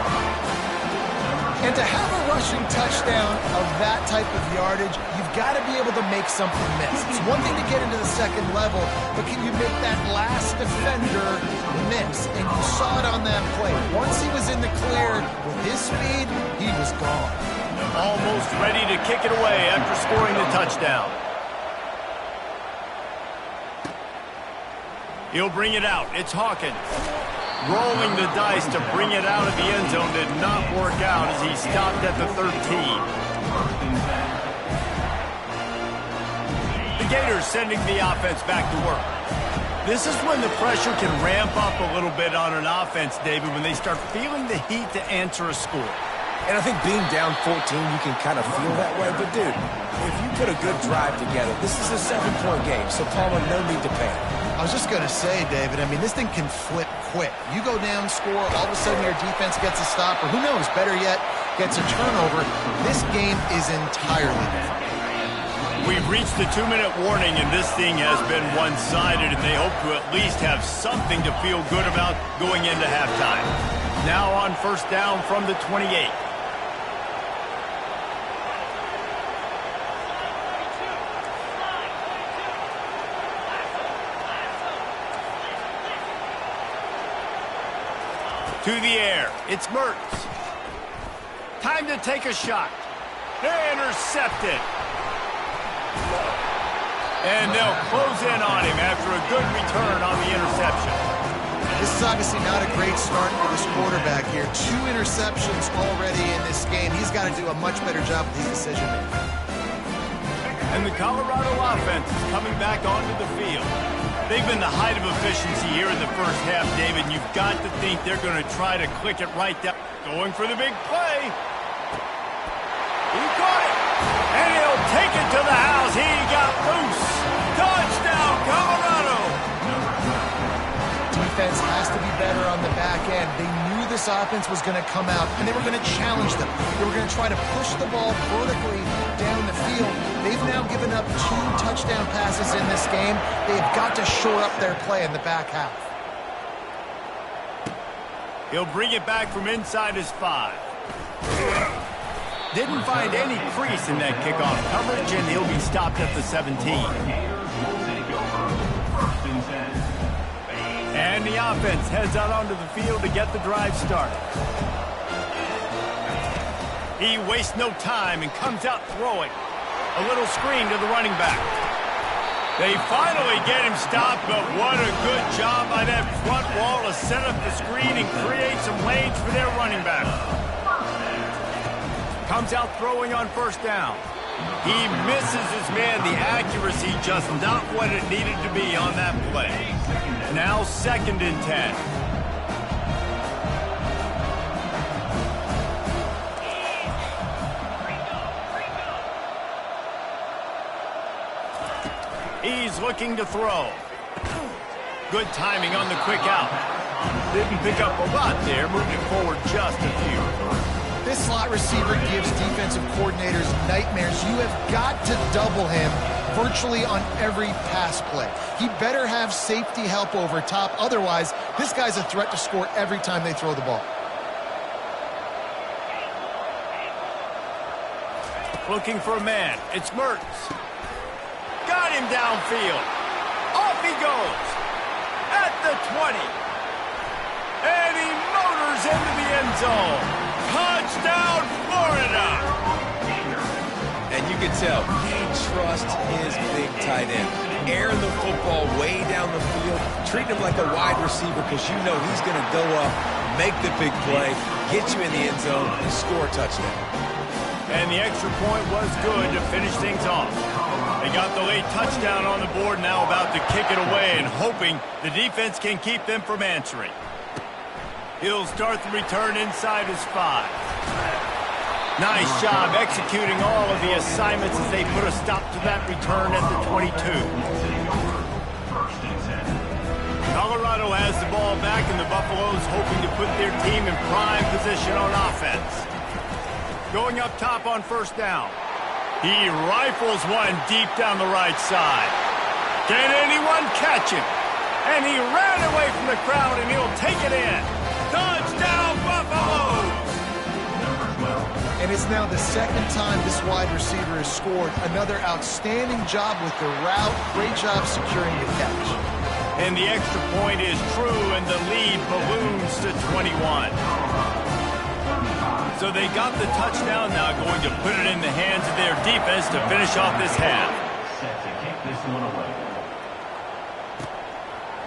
And to have a rushing touchdown of that type of yardage, you've got to be able to make something miss. It's one thing to get into the second level, but can you make that last defender miss? And you saw it on that play. Once he was in the clear with his speed, he was gone. Almost ready to kick it away after scoring the touchdown. He'll bring it out. It's Hawkins. Rolling the dice to bring it out of the end zone did not work out as he stopped at the 13. The Gators sending the offense back to work. This is when the pressure can ramp up a little bit on an offense, David, when they start feeling the heat to answer a score. And I think being down 14, you can kind of feel that way. But, dude, if you put a good drive together, this is a 7-point game, so Palmer, no need to panic. I was just going to say, David, I mean, this thing can flip quick. You go down, score, all of a sudden your defense gets a stop, or who knows, better yet, gets a turnover. This game is entirely different. We've reached the 2-minute warning, and this thing has been one-sided, and they hope to at least have something to feel good about going into halftime. Now on first down from the 28. To the air, it's Mertz. Time to take a shot. They intercept it. And they'll close in on him after a good return on the interception. This is obviously not a great start for this quarterback here. 2 interceptions already in this game. He's got to do a much better job with his decision-making. And the Colorado offense is coming back onto the field. They've been the height of efficiency here in the first half, David. And you've got to think they're going to try to click it right down. Going for the big play. He caught it. And he'll take it to the house. He got loose. Touchdown, Colorado. Defense has to be better on the back end. They knew this offense was going to come out, and they were going to challenge them. They were going to try to push the ball vertically down the field. They've now given up 2 touchdown passes in this game. They've got to shore up their play in the back half. He'll bring it back from inside his 5. Didn't find any crease in that kickoff coverage, and he'll be stopped at the 17. And the offense heads out onto the field to get the drive started. He wastes no time and comes out throwing. A little screen to the running back. They finally get him stopped, but what a good job by that front wall to set up the screen and create some lanes for their running back. Comes out throwing on first down. He misses his man. The accuracy just not what it needed to be on that play. Now 2nd and 10. He's looking to throw. Good timing on the quick out. Didn't pick up a lot there, moving forward just a few. This slot receiver gives defensive coordinators nightmares. You have got to double him virtually on every pass play. He better have safety help over top. Otherwise, this guy's a threat to score every time they throw the ball. Looking for a man. It's Mertz. Got him downfield. Off he goes. At the 20. And he motors into the end zone. Touchdown, Florida! And you can tell he trusts his big tight end. Airing the football way down the field, treating him like a wide receiver because you know he's going to go up, make the big play, get you in the end zone, and score a touchdown. And the extra point was good to finish things off. They got the late touchdown on the board, now about to kick it away and hoping the defense can keep them from answering. He'll start the return inside his 5. Nice job executing all of the assignments as they put a stop to that return at the 22. Colorado has the ball back, and the Buffaloes hoping to put their team in prime position on offense. Going up top on first down. He rifles one deep down the right side. Can anyone catch him? And he ran away from the crowd, and he'll take it in. Touchdown, Buffaloes! And it's now the second time this wide receiver has scored. Another outstanding job with the route. Great job securing the catch. And the extra point is true, and the lead balloons to 21. So they got the touchdown, now going to put it in the hands of their defense to finish off this half. Set to kick this one away.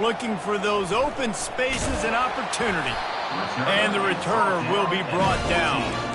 Looking for those open spaces and opportunity. And the returner will be brought down.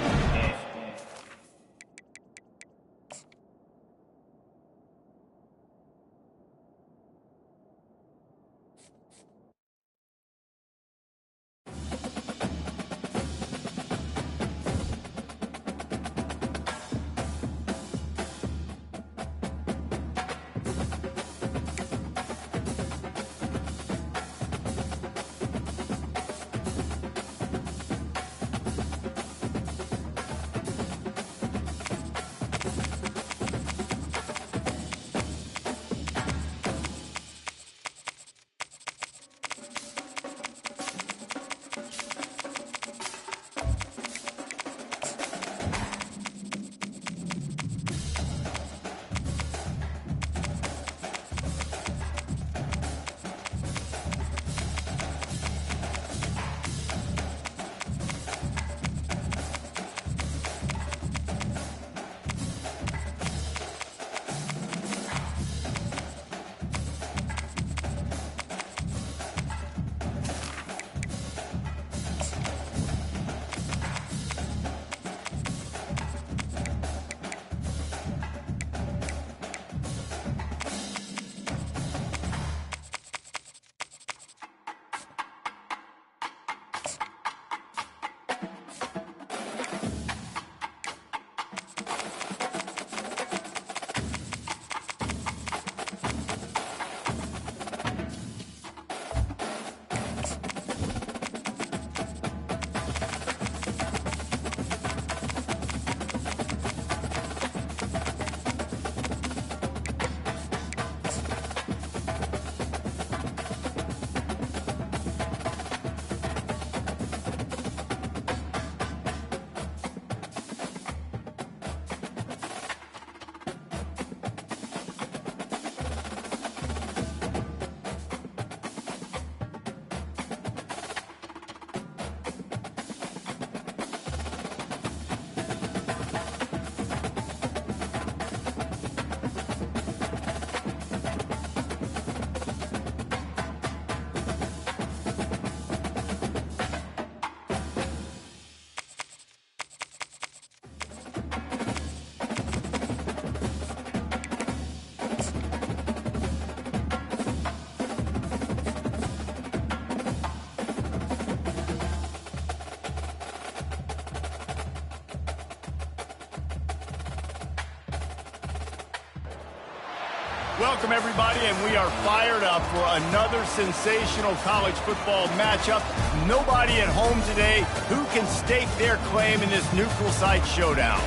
Welcome, everybody, and we are fired up for another sensational college football matchup. Nobody at home today who can stake their claim in this neutral site showdown.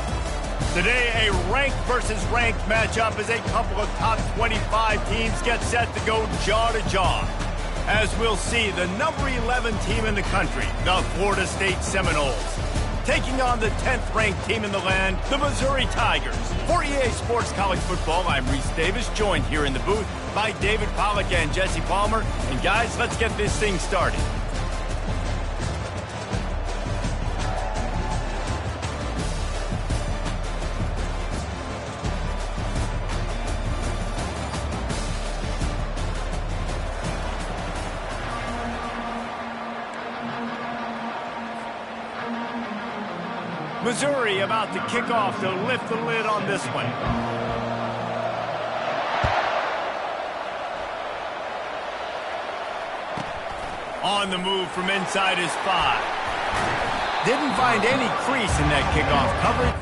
Today, a ranked versus ranked matchup as a couple of top 25 teams get set to go jaw to jaw. As we'll see, the number 11 team in the country, the Florida State Seminoles, taking on the 10th ranked team in the land, the Missouri Tigers. For EA Sports College Football, I'm Reese Davis, joined here in the booth by David Pollack and Jesse Palmer. And guys, let's get this thing started. Missouri about to kick off to lift the lid on this one. On the move from inside his 5. Didn't find any crease in that kickoff coverage.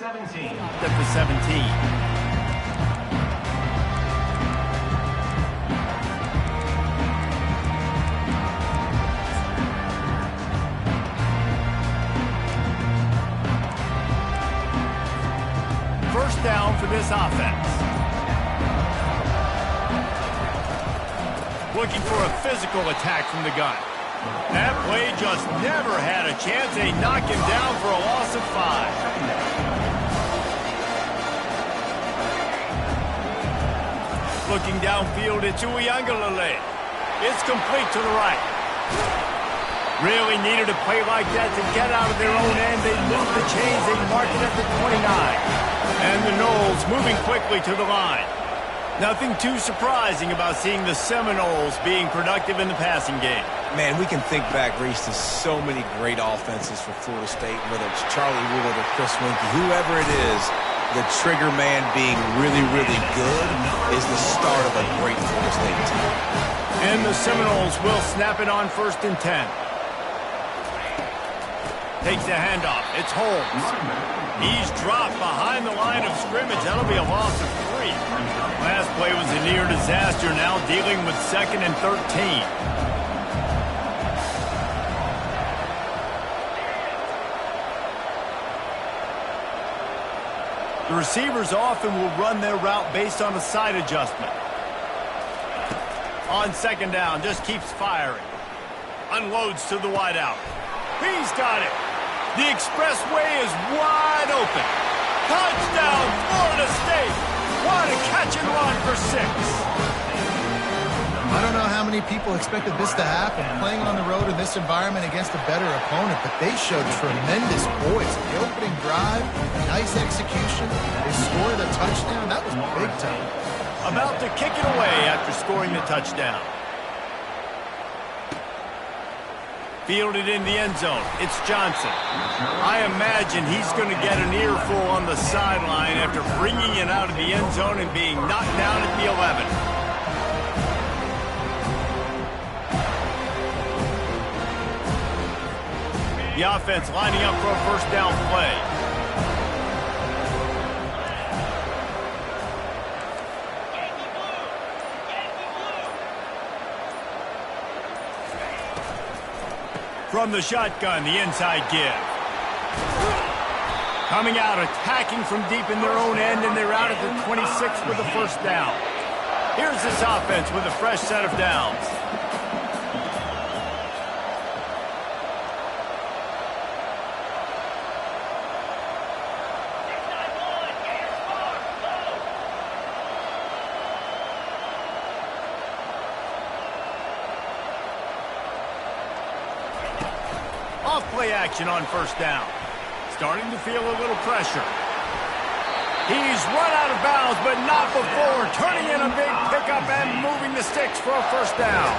At the 17. First down for this offense. Looking for a physical attack from the gun. That play just never had a chance. They knock him down for a loss of 5. Looking downfield, it's Uiagalelei. It's complete to the right. Really needed a play like that to get out of their own end. They move the chains. They mark it at the 29. And the Noles moving quickly to the line. Nothing too surprising about seeing the Seminoles being productive in the passing game. Man, we can think back, Reese, to so many great offenses for Florida State, whether it's Charlie Wood or Chris Weinke, whoever it is, the trigger man being really, really good is the start of a great Florida State team. And the Seminoles will snap it on 1st and 10. Takes the handoff. It's Holmes. He's dropped behind the line of scrimmage. That'll be a loss of 3. Last play was a near disaster. Now dealing with 2nd and 13. The receivers often will run their route based on a side adjustment. On 2nd down, just keeps firing. Unloads to the wideout. He's got it. The expressway is wide open. Touchdown, Florida State. What a catch and run for 6. I don't know how many people expected this to happen, playing on the road in this environment against a better opponent, but they showed tremendous poise. The opening drive, nice execution. They scored a touchdown. That was big time. About to kick it away after scoring the touchdown. Fielded in the end zone. It's Johnson. I imagine he's going to get an earful on the sideline after bringing it out of the end zone and being knocked down at the 11. The offense lining up for a 1st down play. From the shotgun, the inside give. Coming out, attacking from deep in their own end, and they're out at the 26 with the 1st down. Here's this offense with a fresh set of downs. Off-play action on 1st down. Starting to feel a little pressure. He's run out of bounds, but not before turning in a big pickup and moving the sticks for a 1st down.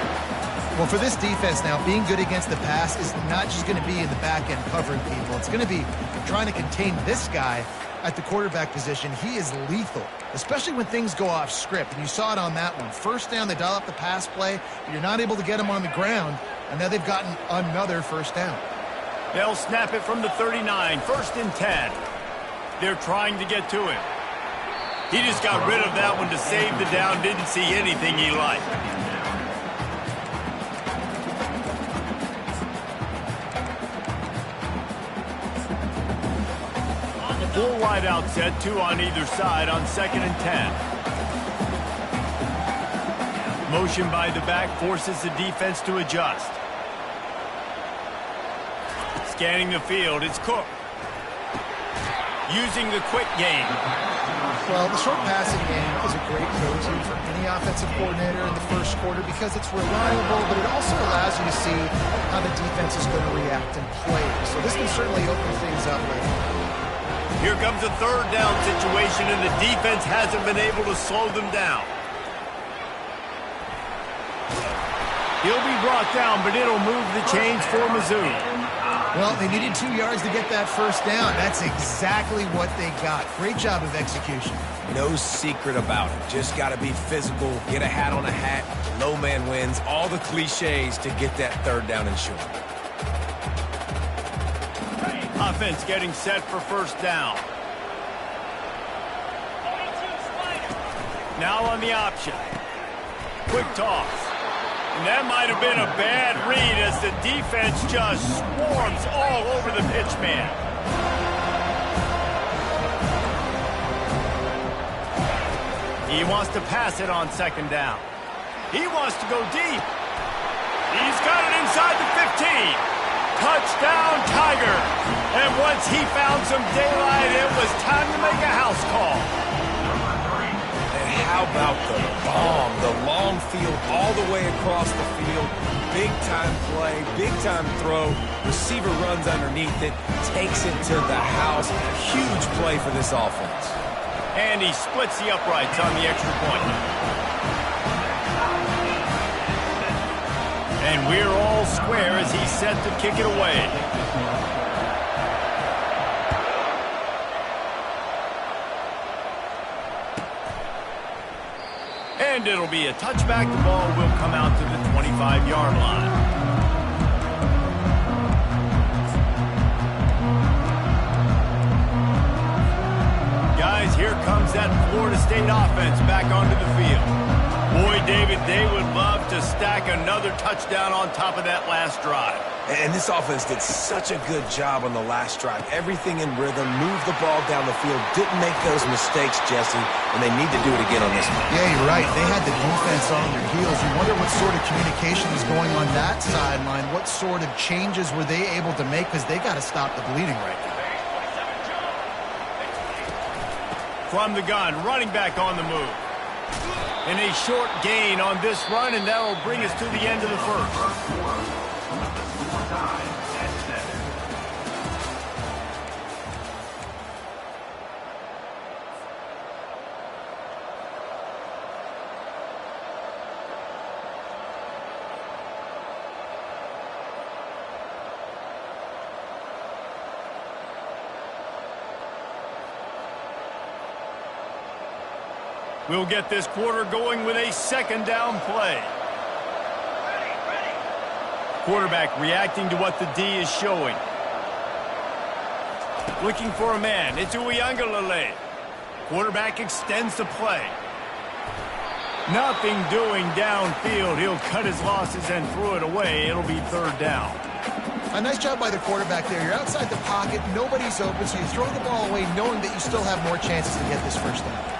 Well, for this defense now, being good against the pass is not just going to be in the back end covering people. It's going to be trying to contain this guy at the quarterback position. He is lethal, especially when things go off script. And you saw it on that one. 1st down, they dial up the pass play. You're not able to get him on the ground, and now they've gotten another 1st down. They'll snap it from the 39, 1st and 10. They're trying to get to him. He just got rid of that one to save the down. Didn't see anything he liked. Full wide out set, 2 on either side on 2nd and 10. Motion by the back forces the defense to adjust. Scanning the field, it's Cook. Using the quick game. Well, the short passing game is a great go-to for any offensive coordinator in the first quarter because it's reliable, but it also allows you to see how the defense is going to react and play. So this can certainly open things up later. Here comes a third down situation, and the defense hasn't been able to slow them down. He'll be brought down, but it'll move the chains for Mizzou. Well, they needed 2 yards to get that first down. That's exactly what they got. Great job of execution. No secret about it. Just got to be physical, get a hat on a hat, low man wins, all the cliches to get that third down and short. Offense getting set for first down. Now on the option. Quick toss. And that might have been a bad read as the defense just swarms all over the pitch man. He wants to pass it on second down. He wants to go deep. He's got it inside the 15. Touchdown, Tiger. And once he found some daylight, it was time to make a house call. And how about the bomb, the long field all the way across the field. Big-time play, big-time throw. Receiver runs underneath it, takes it to the house. Huge play for this offense. And he splits the uprights on the extra point. And we're all square as he's set to kick it away. And it'll be a touchback. The ball will come out to the 25-yard line. Guys, here comes that Florida State offense back onto the field. Boy, David, they would love to stack another touchdown on top of that last drive. And this offense did such a good job on the last drive. Everything in rhythm, moved the ball down the field, didn't make those mistakes, Jesse, and they need to do it again on this one. Yeah, you're right. They had the defense on their heels. You wonder what sort of communication is going on that sideline. What sort of changes were they able to make because they got to stop the bleeding right now. From the gun, running back on the move. And a short gain on this run, and that will bring us to the end of the first. We'll get this quarter going with a second down play. Quarterback reacting to what the D is showing. Looking for a man. It's Uiagalelei. Quarterback extends the play. Nothing doing downfield. He'll cut his losses and throw it away. It'll be third down. A nice job by the quarterback there. You're outside the pocket. Nobody's open, so you throw the ball away knowing that you still have more chances to get this first down.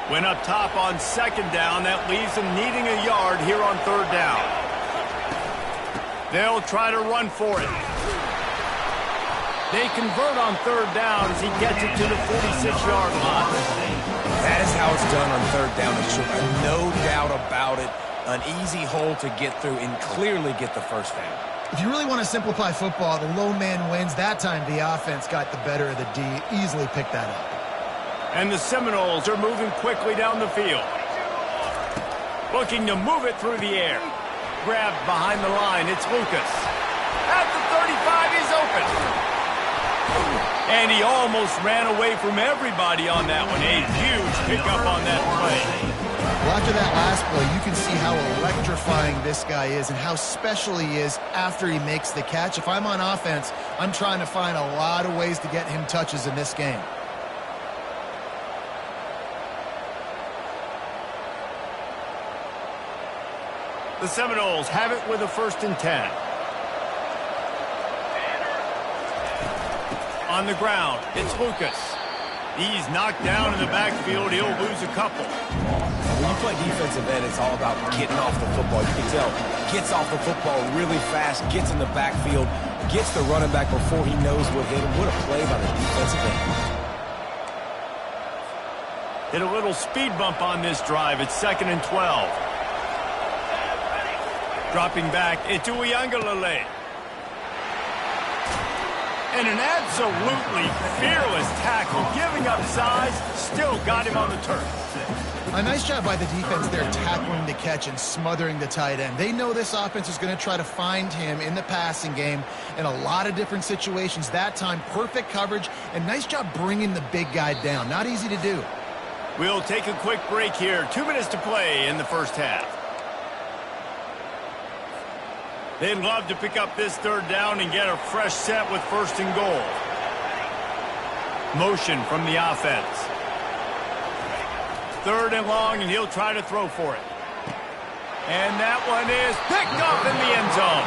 Went up top on second down. That leaves them needing a yard here on third down. They'll try to run for it. They convert on third down as he gets it to the 46-yard line. That is how it's done on third down and short. No doubt about it. An easy hole to get through and clearly get the first down. If you really want to simplify football, the low man wins. That time the offense got the better of the D. Easily picked that up. And the Seminoles are moving quickly down the field. Looking to move it through the air. Grabbed behind the line, it's Lucas. At the 35, he's open. And he almost ran away from everybody on that one. A huge pickup on that play. Well, after that last play, you can see how electrifying this guy is and how special he is after he makes the catch. If I'm on offense, I'm trying to find a lot of ways to get him touches in this game. The Seminoles have it with a 1st and 10. On the ground, it's Lucas. He's knocked down in the backfield. He'll lose a couple. When you play defensive end, it's all about getting off the football. You can tell, gets off the football really fast, gets in the backfield, gets the running back before he knows what hit him. What a play by the defensive end. Hit a little speed bump on this drive. It's 2nd and 12. Dropping back, it's Uiagalelei. And an absolutely fearless tackle, giving up size, still got him on the turf. A nice job by the defense there tackling the catch and smothering the tight end. They know this offense is going to try to find him in the passing game in a lot of different situations. That time, perfect coverage, and nice job bringing the big guy down. Not easy to do. We'll take a quick break here. 2 minutes to play in the 1st half. They'd love to pick up this 3rd down and get a fresh set with 1st and goal. Motion from the offense. 3rd and long, and he'll try to throw for it. And that one is picked off in the end zone.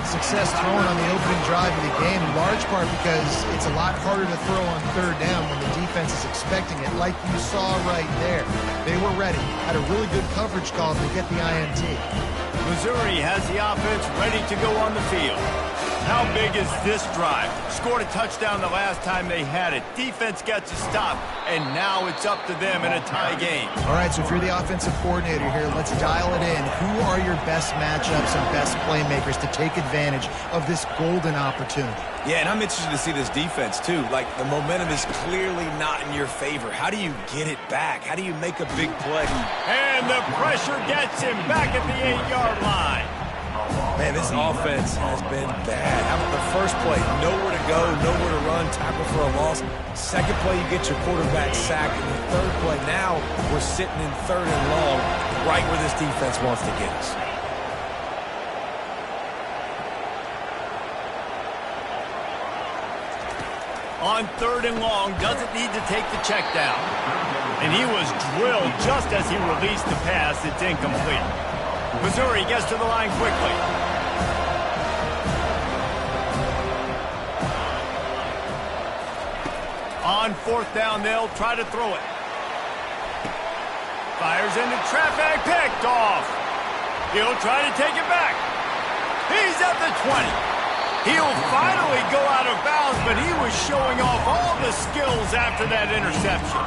Success throwing on the opening drive of the game, in large part because it's a lot harder to throw on 3rd down when the defense is expecting it, like you saw right there. They were ready, had a really good coverage call to get the INT. Missouri has the offense ready to go on the field. How big is this drive? Scored a touchdown the last time they had it. Defense gets a stop, and now it's up to them in a tie game. All right, so if you're the offensive coordinator here, let's dial it in. Who are your best matchups and best playmakers to take advantage of this golden opportunity? Yeah, and I'm interested to see this defense, too. Like, the momentum is clearly not in your favor. How do you get it back? How do you make a big play? And the pressure gets him back at the 8-yard line. Man, this offense has been bad. How about the first play? Nowhere to go, nowhere to run, tackle for a loss. Second play, you get your quarterback sacked. And the 3rd play, now we're sitting in 3rd and long, right where this defense wants to get us. On 3rd and long, doesn't need to take the check down. And he was drilled just as he released the pass. It's incomplete. Missouri gets to the line quickly. On 4th down, they'll try to throw it. Fires into traffic, picked off. He'll try to take it back. He's at the 20. He'll finally go out of bounds, but he was showing off all the skills after that interception.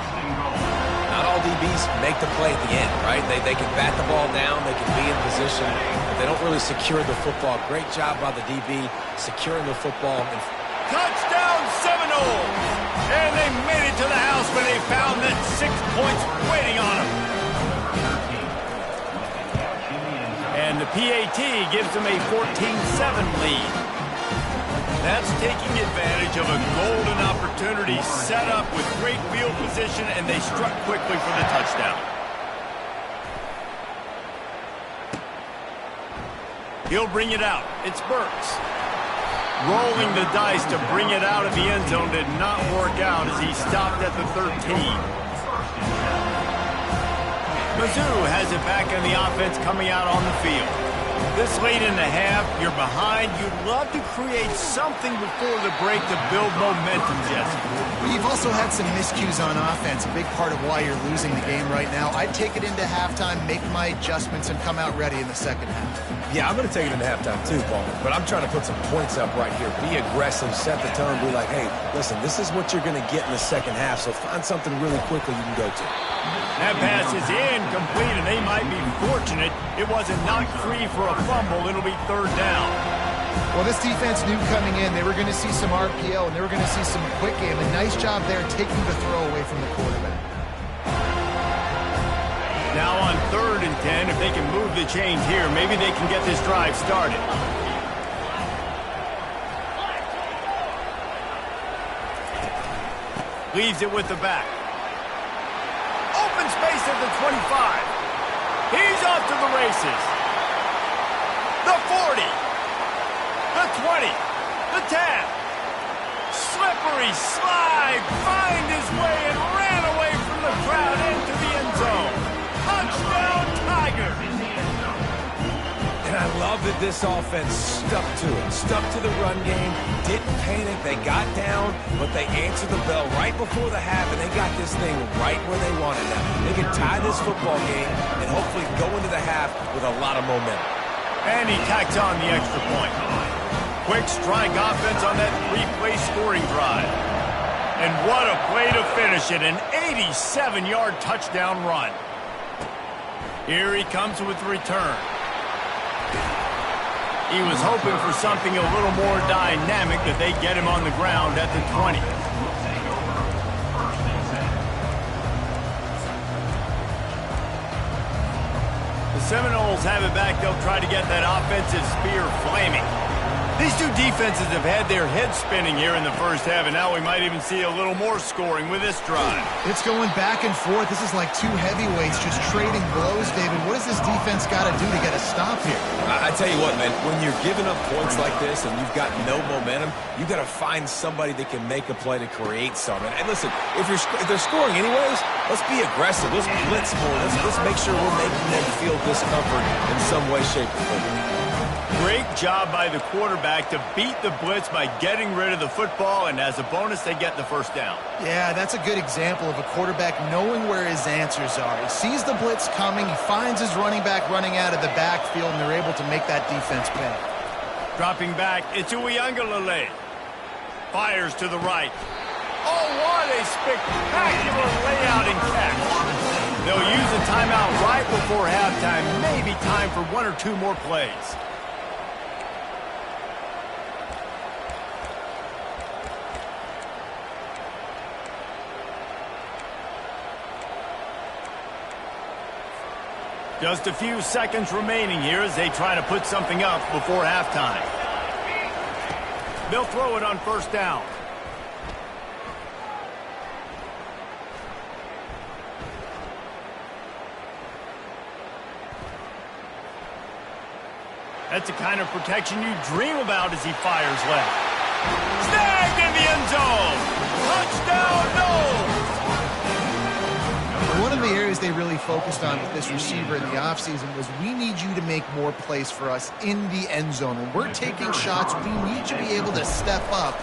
Not all DBs make the play at the end, right? They can bat the ball down, they can be in position, but they don't really secure the football. Great job by the DB securing the football. Touchdown Seminoles! And they made it to the house when they found that 6 points waiting on them. And the PAT gives them a 14-7 lead. That's taking advantage of a golden opportunity set up with great field position, and they struck quickly for the touchdown. He'll bring it out. It's Burks. Rolling the dice to bring it out of the end zone did not work out as he stopped at the 13. Mizzou has it back in the offense coming out on the field. This late in the half, you're behind. You'd love to create something before the break to build momentum, Jesse. You've also had some miscues on offense, a big part of why you're losing the game right now. I'd take it into halftime, make my adjustments, and come out ready in the second half. Yeah, I'm going to take it into halftime too, Paul. But I'm trying to put some points up right here. Be aggressive, set the tone, be like, hey, listen, this is what you're going to get in the second half, so find something really quickly you can go to. That pass is incomplete, and they might be fortunate it wasn't knocked free for a fumble. It'll be third down. Well, this defense knew coming in they were going to see some RPO, and they were going to see some quick game. A nice job there taking the throw away from the quarterback. Now on 3rd and 10, if they can move the chains here, maybe they can get this drive started. Leaves it with the back. Open space at the 25. He's off to the races. The 40. The 20. The 10. Slippery slide. Find his way and ran away from the crowd into the end zone. Touchdown, Tigers. And I love that this offense stuck to it. Stuck to the run game. Didn't panic. They got down, but they answered the bell right before the half, and they got this thing right where they wanted it. They can tie this football game and hopefully go into the half with a lot of momentum. And he tacks on the extra point. Quick strike offense on that 3-play scoring drive. And what a play to finish it, an 87-yard touchdown run. Here he comes with the return. He was hoping for something a little more dynamic, that they get him on the ground at the 20. The Seminoles have it back. They'll try to get that offensive spear flaming. These two defenses have had their heads spinning here in the first half, and now we might even see a little more scoring with this drive. It's going back and forth. This is like two heavyweights just trading blows, David. What does this defense got to do to get a stop here? I tell you what, man, when you're giving up points like this and you've got no momentum, you got to find somebody that can make a play to create something. And listen, if they're scoring anyways, let's be aggressive. Let's blitz more. Let's make sure we're making them feel discomfort in some way, shape, or form. Great job by the quarterback to beat the blitz by getting rid of the football, and as a bonus, they get the first down. Yeah, that's a good example of a quarterback knowing where his answers are. He sees the blitz coming, he finds his running back running out of the backfield, and they're able to make that defense pay. Dropping back, it's Uiagalelei. Fires to the right. Oh, what a spectacular layout and catch. They'll use a timeout right before halftime, maybe time for 1 or 2 more plays. Just a few seconds remaining here as they try to put something up before halftime. They'll throw it on first down. That's the kind of protection you dream about as he fires left. Snagged in the end zone! Touchdown, no! One of the areas they really focused on with this receiver in the offseason was, we need you to make more plays for us in the end zone. When we're taking shots, we need you to be able to step up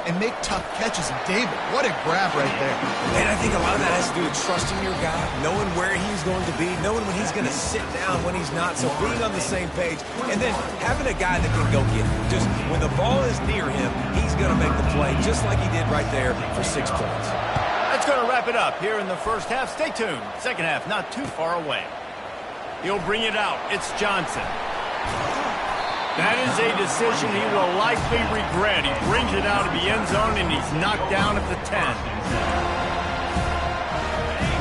and make tough catches. And David, what a grab right there. And I think a lot of that has to do with trusting your guy, knowing where he's going to be, knowing when he's going to sit down, when he's not, so being on the same page, and then having a guy that can go get it. Just when the ball is near him, he's going to make the play, just like he did right there for 6 points. That's going to wrap it up here in the first half. Stay tuned. Second half, not too far away. He'll bring it out. It's Johnson. That is a decision he will likely regret. He brings it out of the end zone, and he's knocked down at the 10.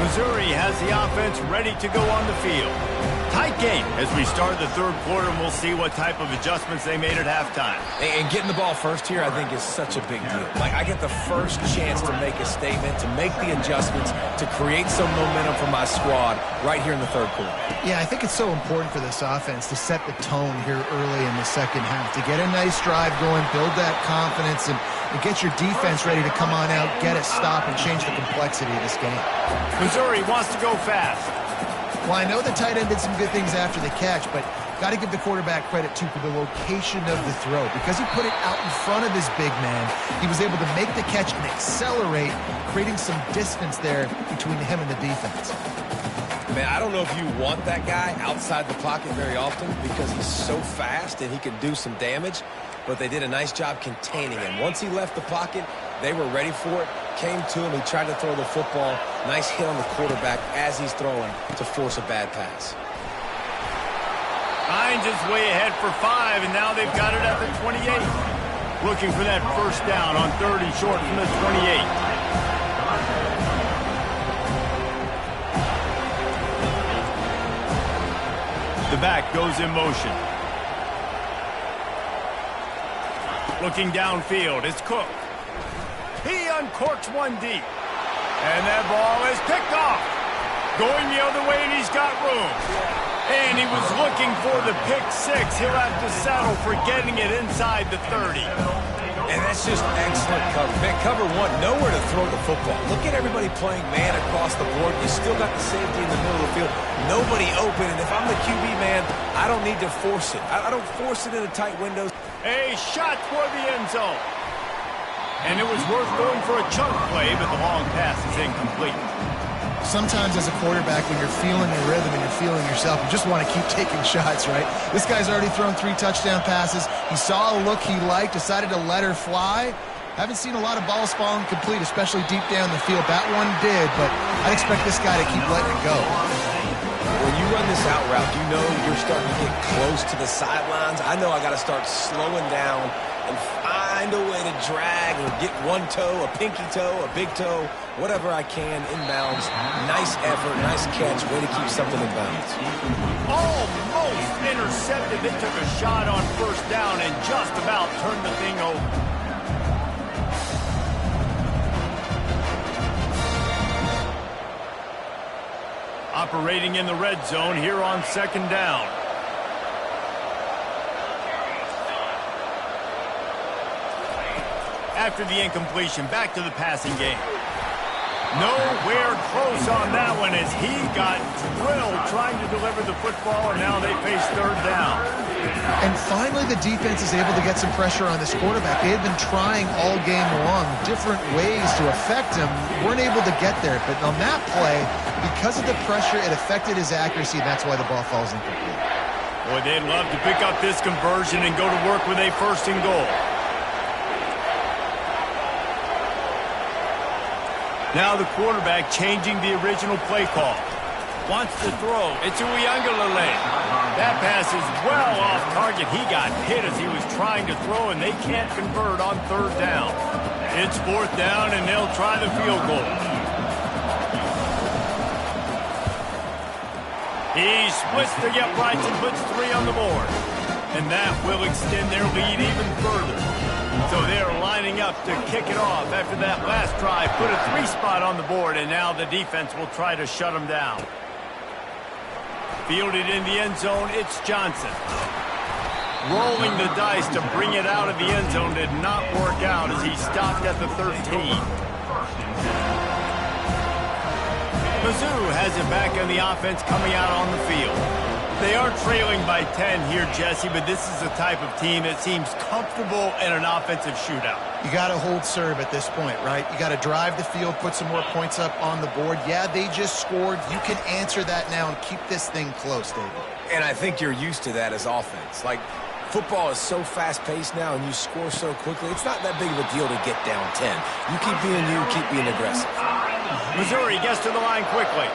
Missouri has the offense ready to go on the field. Tight game as we start the third quarter, and we'll see what type of adjustments they made at halftime. And getting the ball first here, I think, is such a big deal. Like, I get the first chance to make a statement, to make the adjustments, to create some momentum for my squad right here in the third quarter. Yeah, I think it's so important for this offense to set the tone here early in the second half, to get a nice drive going, build that confidence, and get your defense ready to come on out, get a stop, and change the complexity of this game. Missouri wants to go fast. Well, I know the tight end did some good things after the catch, but Got to give the quarterback credit, too, for the location of the throw. Because he put it out in front of his big man, he was able to make the catch and accelerate, creating some distance there between him and the defense. Man, I don't know if you want that guy outside the pocket very often because he's so fast and he can do some damage, but they did a nice job containing him. Once he left the pocket, they were ready for it, came to him, he tried to throw the football. Nice hit on the quarterback as he's throwing to force a bad pass. Hines is way ahead for 5, and now they've got it at the 28. Looking for that first down on 3rd and short from the 28. The back goes in motion. Looking downfield, it's Cook. He uncorks one deep. And that ball is picked off. Going the other way, and he's got room. And he was looking for the pick 6. He'll have to settle for getting it inside the 30. And that's just excellent cover. Man, cover 1, nowhere to throw the football. Look at everybody playing man across the board. You still got the safety in the middle of the field. Nobody open. And if I'm the QB, man, I don't need to force it. I don't force it into tight windows. A shot toward the end zone. And it was worth going for a chunk play, but the long pass is incomplete. Sometimes as a quarterback, when you're feeling your rhythm and you're feeling yourself, you just want to keep taking shots, right? This guy's already thrown 3 touchdown passes. He saw a look he liked, decided to let her fly. Haven't seen a lot of balls falling complete, especially deep down the field. That one did, but I'd expect this guy to keep letting it go. When you run this out route, you know you're starting to get close to the sidelines. I know I got to start slowing down and find a way to drag or get one toe, a pinky toe, a big toe, whatever I can inbounds. Nice effort, nice catch, way to keep something in bounds. Almost intercepted. They took a shot on first down and just about turned the thing over. Operating in the red zone here on 2nd down. After the incompletion, back to the passing game. Nowhere close on that one as he got drilled trying to deliver the football, and now they face 3rd down. And finally, the defense is able to get some pressure on this quarterback. They had been trying all game long different ways to affect him. Weren't able to get there, but on that play, because of the pressure, it affected his accuracy, and that's why the ball falls incomplete. Boy, they'd love to pick up this conversion and go to work with a 1st and goal. Now the quarterback changing the original play call. Wants to throw. It's Uiagalelei. That pass is well off target. He got hit as he was trying to throw, and they can't convert on 3rd down. It's 4th down, and they'll try the field goal. He splits the uprights and puts 3 on the board. And that will extend their lead even further. So they're lining up to kick it off after that last drive. Put a 3 spot on the board, and now the defense will try to shut them down. Fielded in the end zone, it's Johnson. Rolling the dice to bring it out of the end zone did not work out as he stopped at the 13. Mizzou has it back on the offense coming out on the field. They are trailing by 10 here, Jesse, but this is the type of team that seems comfortable in an offensive shootout. You got to hold serve at this point, right? You got to drive the field, put some more points up on the board. Yeah, they just scored. You can answer that now and keep this thing close, David. And I think you're used to that as offense. Like, football is so fast-paced now and you score so quickly, it's not that big of a deal to get down 10. You keep being you, keep being aggressive. Missouri gets to the line quickly.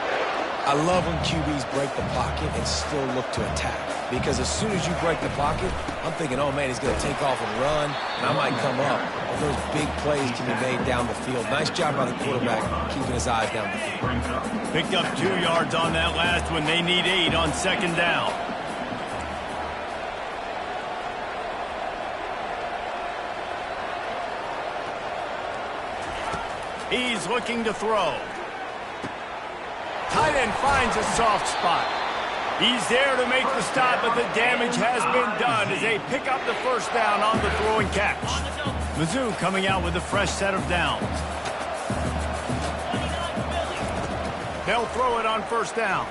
I love when QBs break the pocket and still look to attack. Because as soon as you break the pocket, I'm thinking, oh, man, he's going to take off and run, and I might come up. But those big plays can be made down the field. Nice job by the quarterback keeping his eyes down the field. Picked up 2 yards on that last one. They need 8 on 2nd down. He's looking to throw. Tight end finds a soft spot. He's there to make the stop, but the damage has been done as they pick up the 1st down on the throwing catch. Mizzou coming out with a fresh set of downs. They'll throw it on 1st down.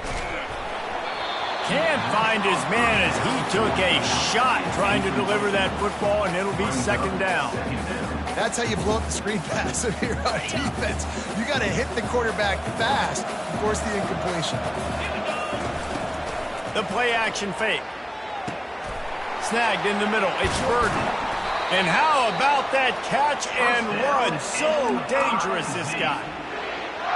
Can't find his man as he took a shot trying to deliver that football, and it'll be second down. That's how you blow up the screen pass if you're on defense. You got to hit the quarterback fast and force the incompletion. The play action fake. Snagged in the middle. It's Burden. And how about that catch and run? So dangerous, this guy.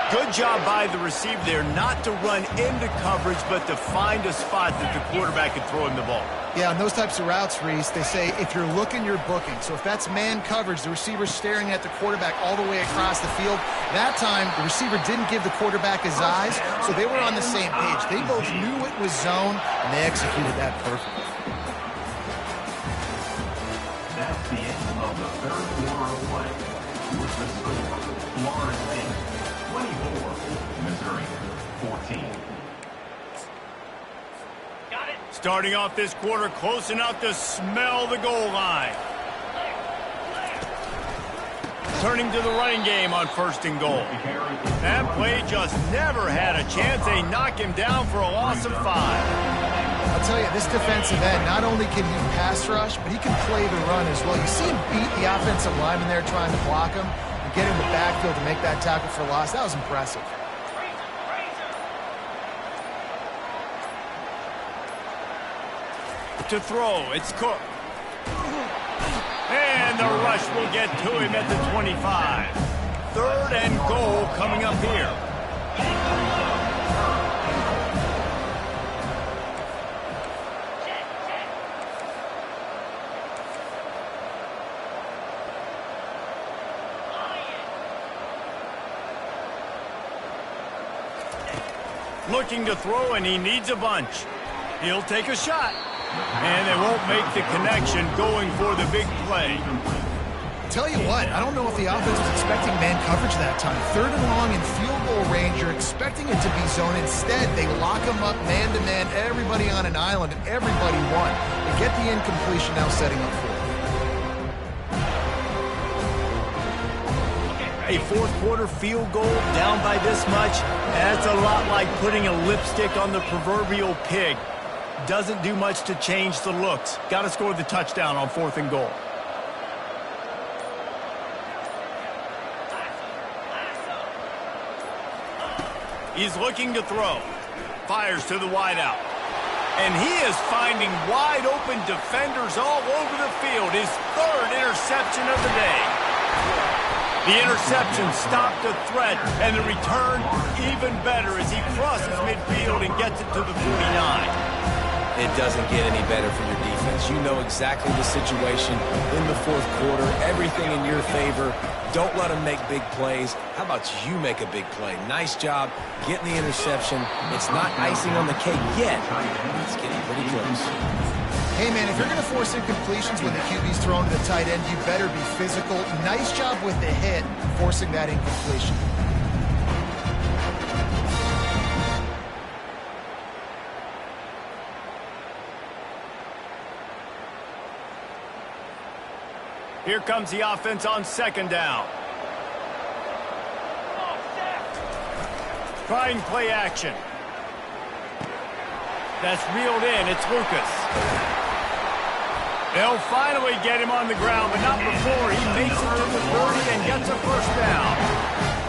Good job by the receiver there not to run into coverage, but to find a spot that the quarterback can throw him the ball. Yeah, on those types of routes, Reese, they say if you're looking, you're booking. So if that's man coverage, the receiver's staring at the quarterback all the way across the field. That time, the receiver didn't give the quarterback his eyes, so they were on the same page. They both knew it was zone, and they executed that perfectly. That's the end of the third quarter of play. With the score, Florida State 24, Missouri 14. Starting off this quarter close enough to smell the goal line. Turning to the running game on first and goal. That play just never had a chance. They knock him down for a loss of 5. I'll tell you, this defensive end, not only can he pass rush, but he can play the run as well. You see him beat the offensive lineman there trying to block him and get in the backfield to make that tackle for loss. That was impressive. To throw, it's Cook. And the rush will get to him at the 25. Third and goal coming up here. Looking to throw, and he needs a bunch. He'll take a shot. And they won't make the connection going for the big play. Tell you what, I don't know if the offense was expecting man coverage that time. Third and long in field goal range, you're expecting it to be zone. Instead, they lock them up man-to-man, everybody on an island, and everybody won. They get the incompletion now setting up for it. A fourth quarter field goal down by this much, that's a lot like putting a lipstick on the proverbial pig. Doesn't do much to change the looks. Got to score the touchdown on fourth and goal. He's looking to throw. Fires to the wideout. And he is finding wide open defenders all over the field. His third interception of the day. The interception stopped a threat, and the return even better as he crosses midfield and gets it to the 49. It doesn't get any better for your defense. You know exactly the situation in the fourth quarter. Everything in your favor. Don't let them make big plays. How about you make a big play? Nice job getting the interception. It's not icing on the cake yet. It's getting pretty close. Hey, man, if you're going to force incompletions when the QB's thrown to the tight end, you better be physical. Nice job with the hit, forcing that incompletion. Here comes the offense on second down. Trying play action. That's reeled in. It's Lucas. They'll finally get him on the ground, but not before he makes it to the 30 and gets a first down.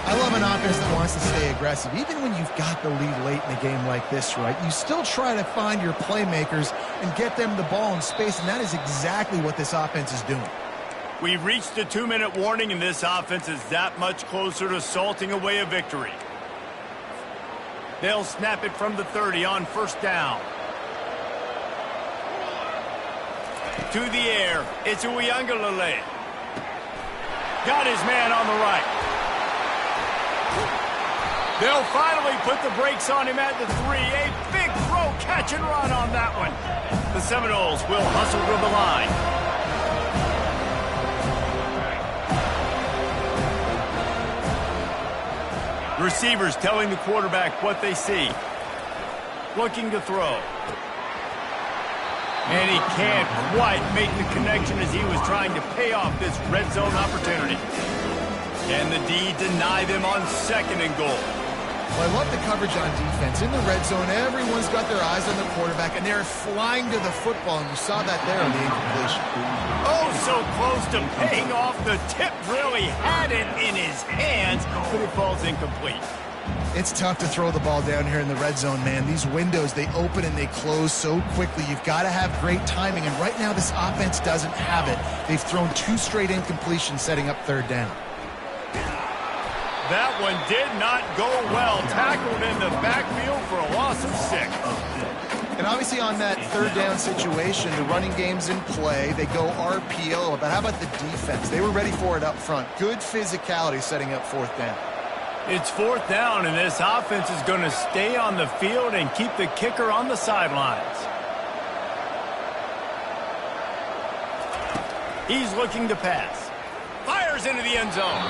I love an offense that wants to stay aggressive. Even when you've got the lead late in a game like this, right, you still try to find your playmakers and get them the ball in space, and that is exactly what this offense is doing. We've reached the 2-minute warning, and this offense is that much closer to salting away a victory. They'll snap it from the 30 on first down. To the air, it's Uiagalelei. Got his man on the right. They'll finally put the brakes on him at the 3. A big throw, catch and run on that one. The Seminoles will hustle to the line. Receivers telling the quarterback what they see. Looking to throw. And he can't quite make the connection as he was trying to pay off this red zone opportunity. Can the D deny them on second and goal? Well, I love the coverage on defense. In the red zone, everyone's got their eyes on the quarterback, and they're flying to the football, and you saw that there on the incompletion. Oh, so close to paying off. The tip really had it in his hands, but it falls incomplete. It's tough to throw the ball down here in the red zone, man. These windows, they open and they close so quickly. You've got to have great timing, and right now this offense doesn't have it. They've thrown 2 straight incompletions setting up third down. That one did not go well. Tackled in the backfield for a loss of 6. And obviously on that third down situation, the running game's in play. They go RPO, but how about the defense? They were ready for it up front. Good physicality setting up fourth down. It's fourth down, and this offense is going to stay on the field and keep the kicker on the sidelines. He's looking to pass. Fires into the end zone.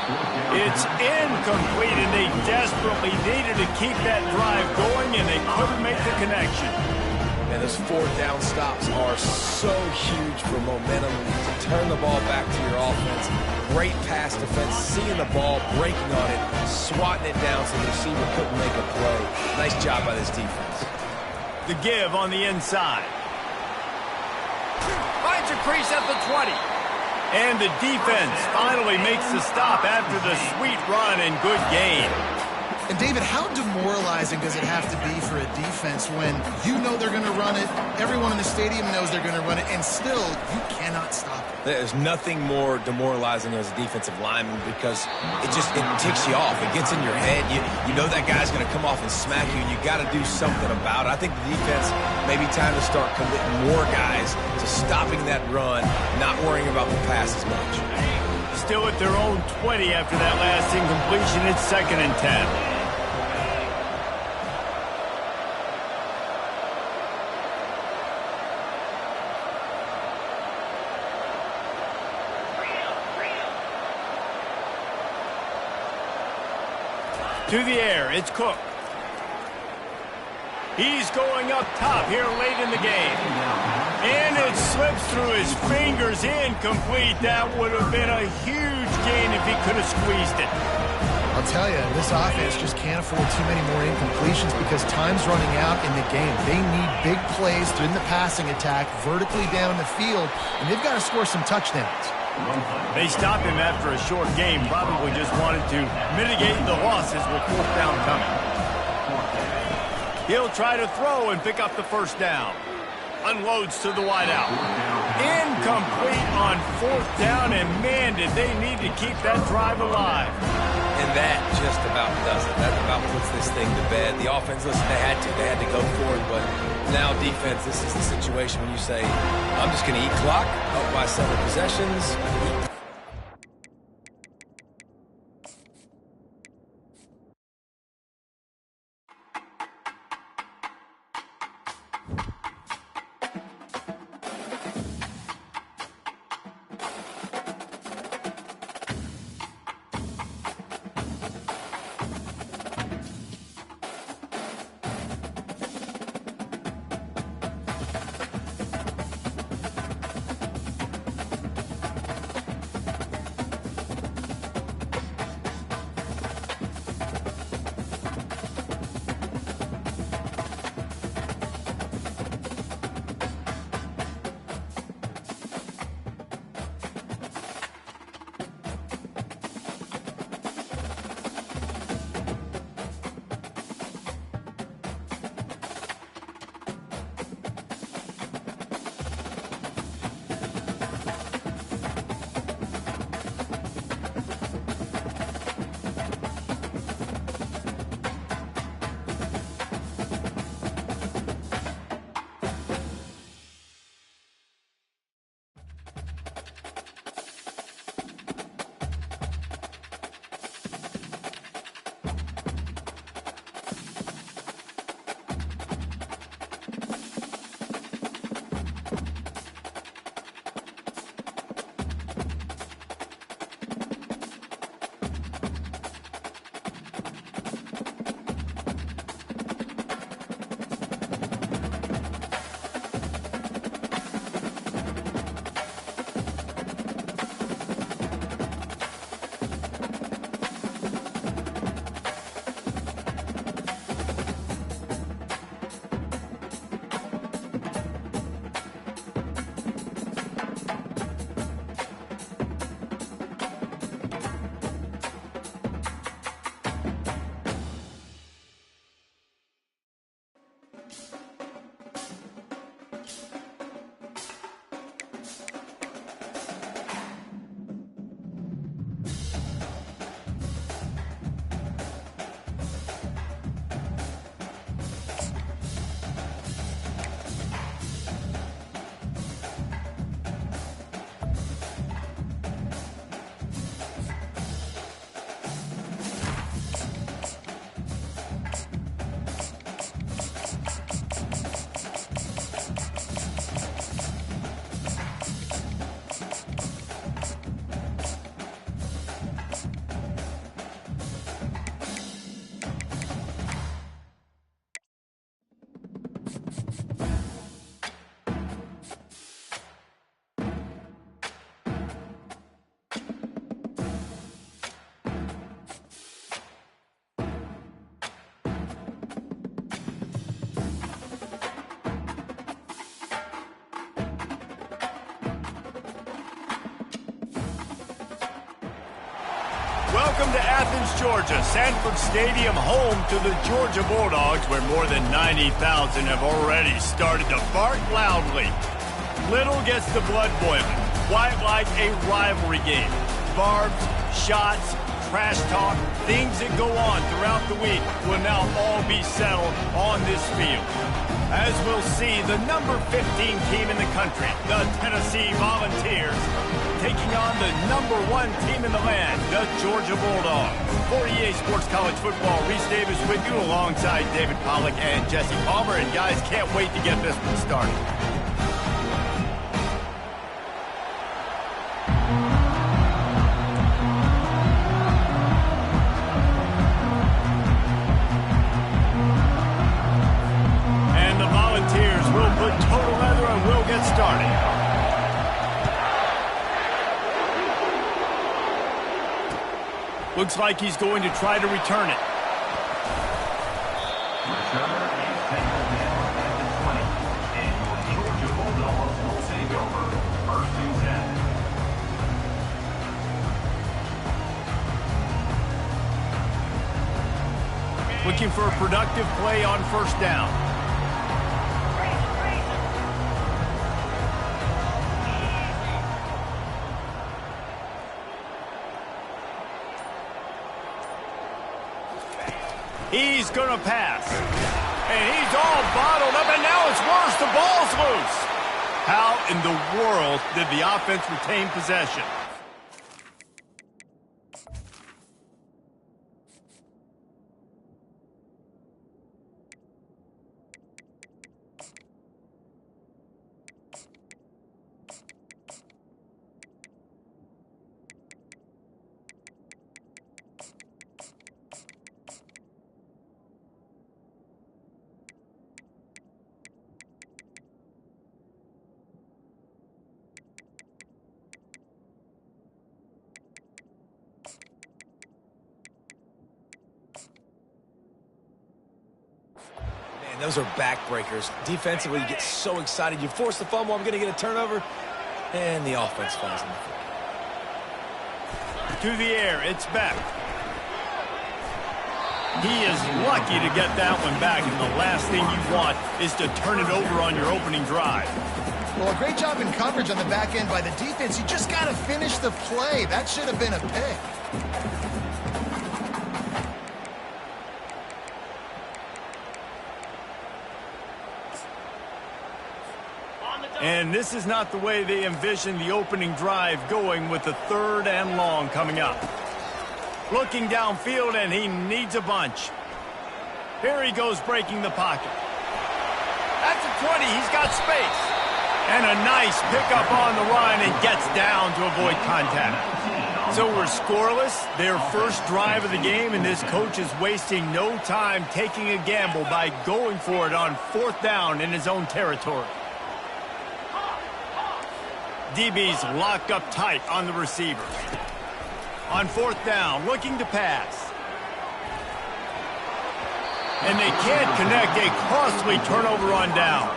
It's incomplete, and they desperately needed to keep that drive going, and they couldn't make the connection. And those fourth down stops are so huge for momentum to turn the ball back to your offense. Great pass defense, seeing the ball, breaking on it, swatting it down so the receiver couldn't make a play. Nice job by this defense. The give on the inside. Finds a crease at the 20. And the defense finally makes the stop after the sweet run and good gain. And David, how demoralizing does it have to be for a defense when you know they're going to run it, everyone in the stadium knows they're going to run it, and still you cannot stop it? There's nothing more demoralizing as a defensive lineman because it ticks you off. It gets in your head. You know that guy's going to come off and smack you, and you got to do something about it. I think the defense may be time to start committing more guys to stopping that run, not worrying about the pass as much. Still at their own 20 after that last incompletion. It's 2nd and 10. To the air, it's Cook. He's going up top here late in the game. And it slips through his fingers, incomplete. That would have been a huge gain if he could have squeezed it. I'll tell you, this offense just can't afford too many more incompletions because time's running out in the game. They need big plays in the passing attack, vertically down the field, and they've got to score some touchdowns. They stopped him after a short game, probably just wanted to mitigate the losses with fourth down coming. He'll try to throw and pick up the first down. Unloads to the wideout. Incomplete on fourth down, and man, did they need to keep that drive alive. And that just about does it. That about puts this thing to bed. The offense, listen, they had to go for it, but now defense, this is the situation when you say, I'm just going to eat clock, up by several possessions, Welcome to Athens, Georgia, Sanford Stadium, home to the Georgia Bulldogs, where more than 90,000 have already started to bark loudly. Little gets the blood boiling, quite like a rivalry game. Barbs, shots, trash talk, things that go on throughout the week will now all be settled on this field. As we'll see, the number 15 team in the country, the Tennessee Volunteers, taking on the number 1 team in the land, the Georgia Bulldogs. For EA Sports College Football, Reese Davis with you alongside David Pollack and Jesse Palmer. And guys, can't wait to get this one started. Total leather and we'll get started. Looks like he's going to try to return it. Returner is taken down at the 20, and your Georgia Bulldogs will take over. First and 10. Looking for a productive play on first down. He's going to pass. And he's all bottled up, and now it's worse. The ball's loose. How in the world did the offense retain possession? Those are backbreakers. Defensively, you get so excited. You force the fumble, I'm going to get a turnover, and the offense falls in the field. To the air, it's Beck. He is lucky to get that one back, and the last thing you want is to turn it over on your opening drive. Well, a great job in coverage on the back end by the defense. You just got to finish the play. That should have been a pick. And this is not the way they envisioned the opening drive going, with the 3rd and long coming up. Looking downfield, and he needs a bunch. Here he goes, breaking the pocket. At the 20, he's got space. And a nice pickup on the run, and gets down to avoid contact. So we're scoreless, their first drive of the game, and this coach is wasting no time taking a gamble by going for it on 4th down in his own territory. DB's locked up tight on the receiver. On 4th down, looking to pass. And they can't connect, a costly turnover on downs.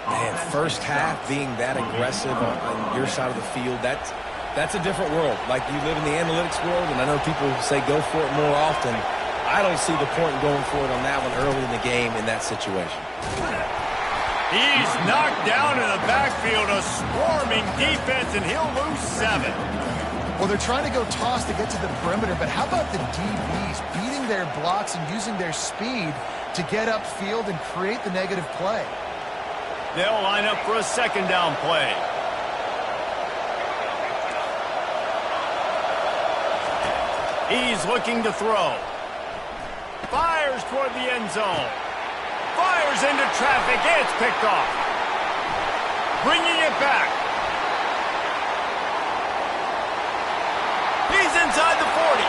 Man, first half being that aggressive on your side of the field, that's a different world. Like, you live in the analytics world, and I know people say go for it more often. I don't see the point in going for it on that one early in the game in that situation. He's knocked down in the backfield, a swarming defense, and he'll lose 7. Well, they're trying to go toss to get to the perimeter, but how about the DBs beating their blocks and using their speed to get upfield and create the negative play? They'll line up for a 2nd down play. He's looking to throw. Fires toward the end zone. Fires into traffic. It's picked off. Bringing it back. He's inside the 40.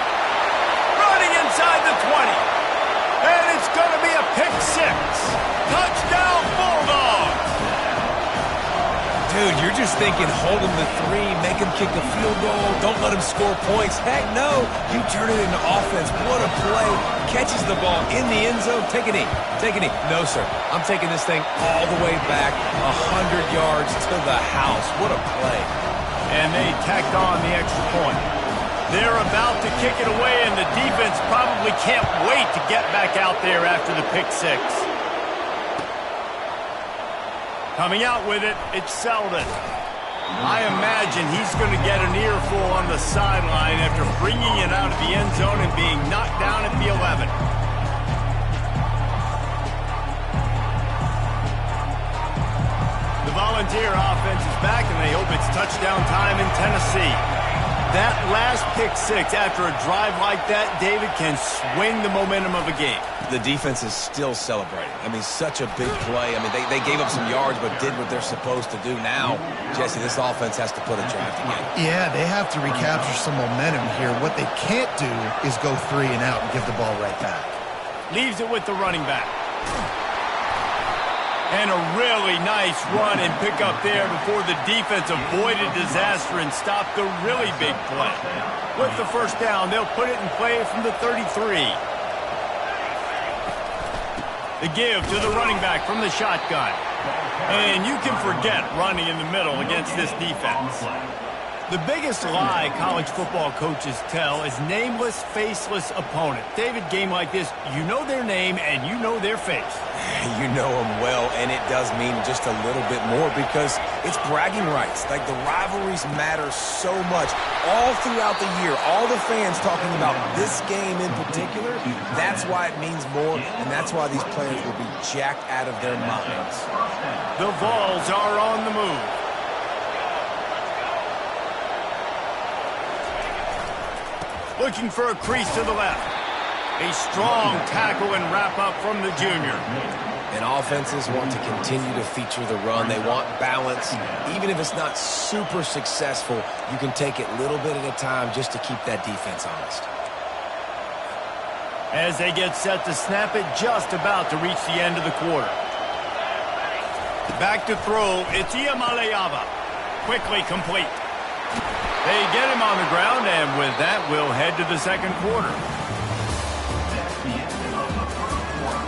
Running inside the 20. And it's going to be a pick 6. Touchdown, Bulldogs. Dude, you're just thinking, hold him to 3, make him kick the field goal, don't let him score points. Heck no, you turn it into offense. What a play. Catches the ball in the end zone. Take a knee. Take a knee. No, sir. I'm taking this thing all the way back 100 yards to the house. What a play. And they tacked on the extra point. They're about to kick it away, and the defense probably can't wait to get back out there after the pick six. Coming out with it, it's Selden. I imagine he's going to get an earful on the sideline after bringing it out of the end zone and being knocked down at the 11. The Volunteer offense is back, and they hope it's touchdown time in Tennessee. That last pick six after a drive like that, David, can swing the momentum of a game. The defense is still celebrating. I mean, such a big play. I mean, they gave up some yards but did what they're supposed to do. Now, Jesse, this offense has to put a drive together. Yeah, they have to recapture some momentum here. What they can't do is go 3 and out and give the ball right back. Leaves it with the running back. And a really nice run and pick up there before the defense avoided disaster and stopped the really big play. With the first down, they'll put it in play from the 33. The give to the running back from the shotgun. And you can forget running in the middle against this defense. The biggest lie college football coaches tell is nameless, faceless opponent. David, game like this, you know their name and you know their face. You know them well, and it does mean just a little bit more because it's bragging rights. Like, the rivalries matter so much. All throughout the year, all the fans talking about this game in particular, that's why it means more, and that's why these players will be jacked out of their minds. The Vols are on the move. Looking for a crease to the left. A strong tackle and wrap-up from the junior. And offenses want to continue to feature the run. They want balance. Even if it's not super successful, you can take it little bit at a time just to keep that defense honest. As they get set to snap it, just about to reach the end of the quarter. Back to throw, it's Iamaleava. Quickly complete. They get him on the ground, and with that, we'll head to the second quarter. That's the end of the first quarter.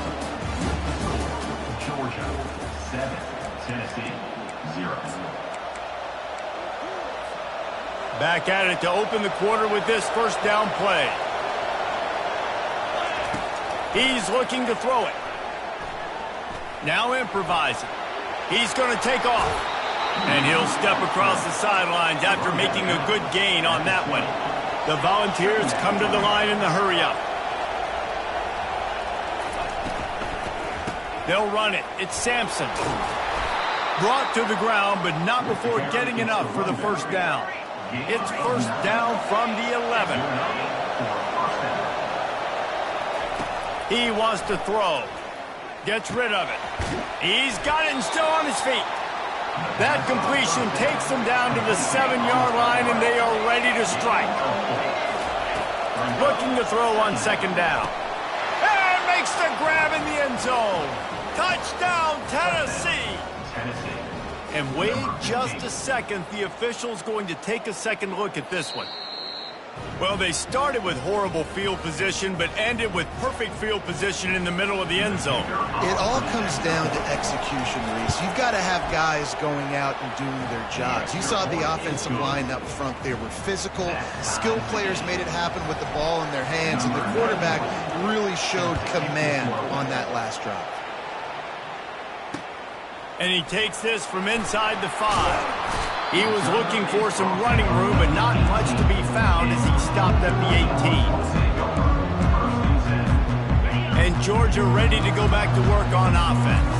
Georgia 7, Tennessee 0. Back at it to open the quarter with this first down play. He's looking to throw it. Now improvising. He's going to take off. And he'll step across the sidelines after making a good gain on that one. The Volunteers come to the line in the hurry-up. They'll run it. It's Sampson. Brought to the ground, but not before getting enough for the first down. It's first down from the 11. He wants to throw. Gets rid of it. He's got it and still on his feet. That completion takes them down to the 7-yard line, and they are ready to strike. Looking to throw on second down. And makes the grab in the end zone. Touchdown, Tennessee! And wait just a second. The official's going to take a second look at this one. Well, they started with horrible field position, but ended with perfect field position in the middle of the end zone. It all comes down to execution, Reese. You've got to have guys going out and doing their jobs. You saw the offensive line up front. They were physical. Skilled players made it happen with the ball in their hands, and the quarterback really showed command on that last drive. And he takes this from inside the 5. He was looking for some running room, but not much to be found as he stopped at the 18. And Georgia ready to go back to work on offense.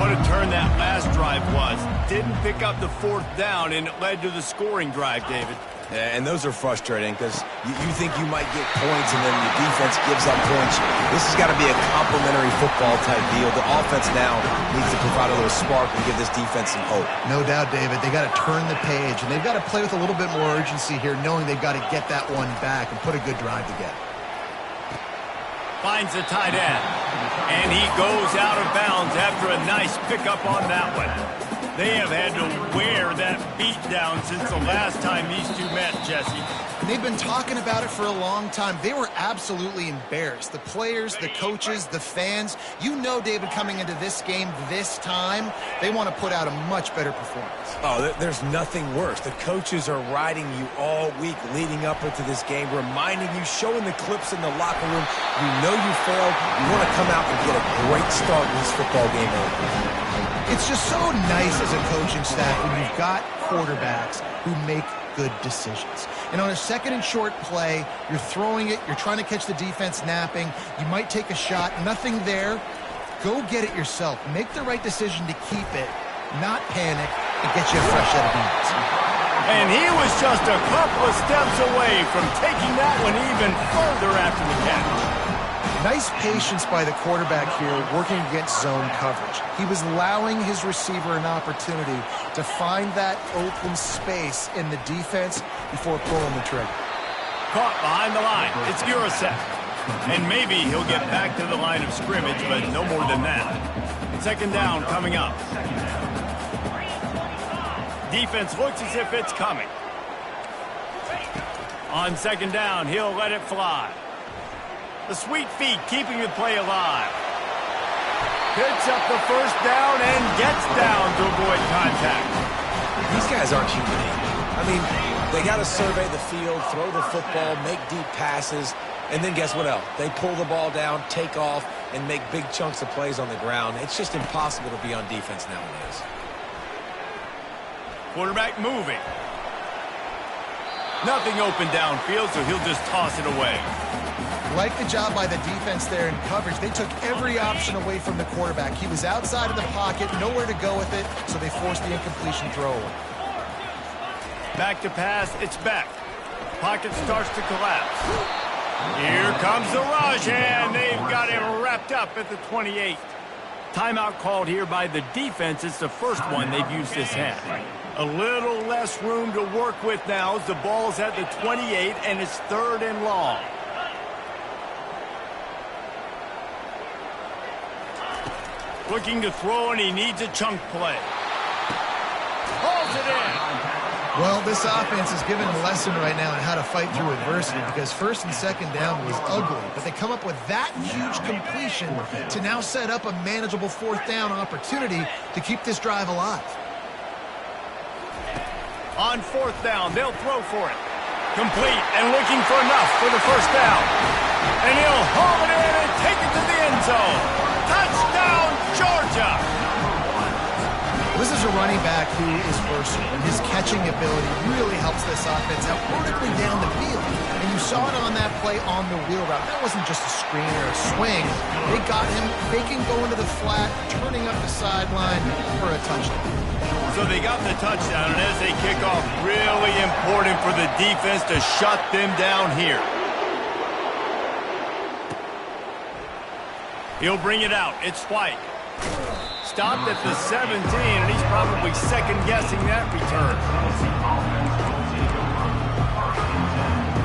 What a turn that last drive was. Didn't pick up the fourth down, and it led to the scoring drive, David. Yeah, and those are frustrating because you think you might get points and then the defense gives up points. This has got to be a complementary football type deal. The offense now needs to provide a little spark and give this defense some hope. No doubt, David. They got to turn the page, and they've got to play with a little bit more urgency here, knowing they've got to get that one back and put a good drive together. Finds the tight end, and he goes out of bounds after a nice pickup on that one. They have had to wear that beat down since the last time these two met, Jesse. And they've been talking about it for a long time. They were absolutely embarrassed. The players, the coaches, the fans. You know, David, coming into this game this time, they want to put out a much better performance. Oh, there's nothing worse. The coaches are riding you all week leading up into this game, reminding you, showing the clips in the locker room. You know you failed. You want to come out and get a great start in this football game. It's just so nice as a coaching staff when you've got quarterbacks who make good decisions. And on a second and short play, you're throwing it, you're trying to catch the defense napping, you might take a shot, nothing there. Go get it yourself. Make the right decision to keep it, not panic, and get you a fresh set of beans. And he was just a couple of steps away from taking that one even further after the catch. Nice patience by the quarterback here working against zone coverage. He was allowing his receiver an opportunity to find that open space in the defense before pulling the trigger. Caught behind the line. It's Urasek. And maybe he'll get back to the line of scrimmage, but no more than that. Second down coming up. Defense looks as if it's coming. On second down, he'll let it fly. The sweet feet keeping the play alive. Picks up the first down and gets down to avoid contact. These guys aren't human. I mean, they got to survey the field, throw the football, make deep passes, and then guess what else? They pull the ball down, take off, and make big chunks of plays on the ground. It's just impossible to be on defense nowadays. Quarterback moving. Nothing open downfield, so he'll just toss it away. Like the job by the defense there in coverage. They took every option away from the quarterback. He was outside of the pocket, nowhere to go with it, so they forced the incompletion throw away. Back to pass, it's back. Pocket starts to collapse. Here comes the rush, and they've got him wrapped up at the 28. Timeout called here by the defense. It's the first one they've used this half. A little less room to work with now as the ball's at the 28, and it's third and long. Looking to throw, and he needs a chunk play. Hauls it in. Well, this offense is given a lesson right now on how to fight through adversity because first and second down was ugly, but they come up with that huge completion to now set up a manageable fourth down opportunity to keep this drive alive. On fourth down, they'll throw for it. Complete and looking for enough for the first down. And he'll haul it in and take it to the end zone. Touchdown, Georgia! This is a running back who is versatile, and his catching ability really helps this offense out vertically down the field. And you saw it on that play on the wheel route. That wasn't just a screen or a swing. They got him faking going to the flat, turning up the sideline for a touchdown. So they got the touchdown, and as they kick off, really important for the defense to shut them down here. He'll bring it out. It's White. Stopped at the 17, and he's probably second-guessing that return.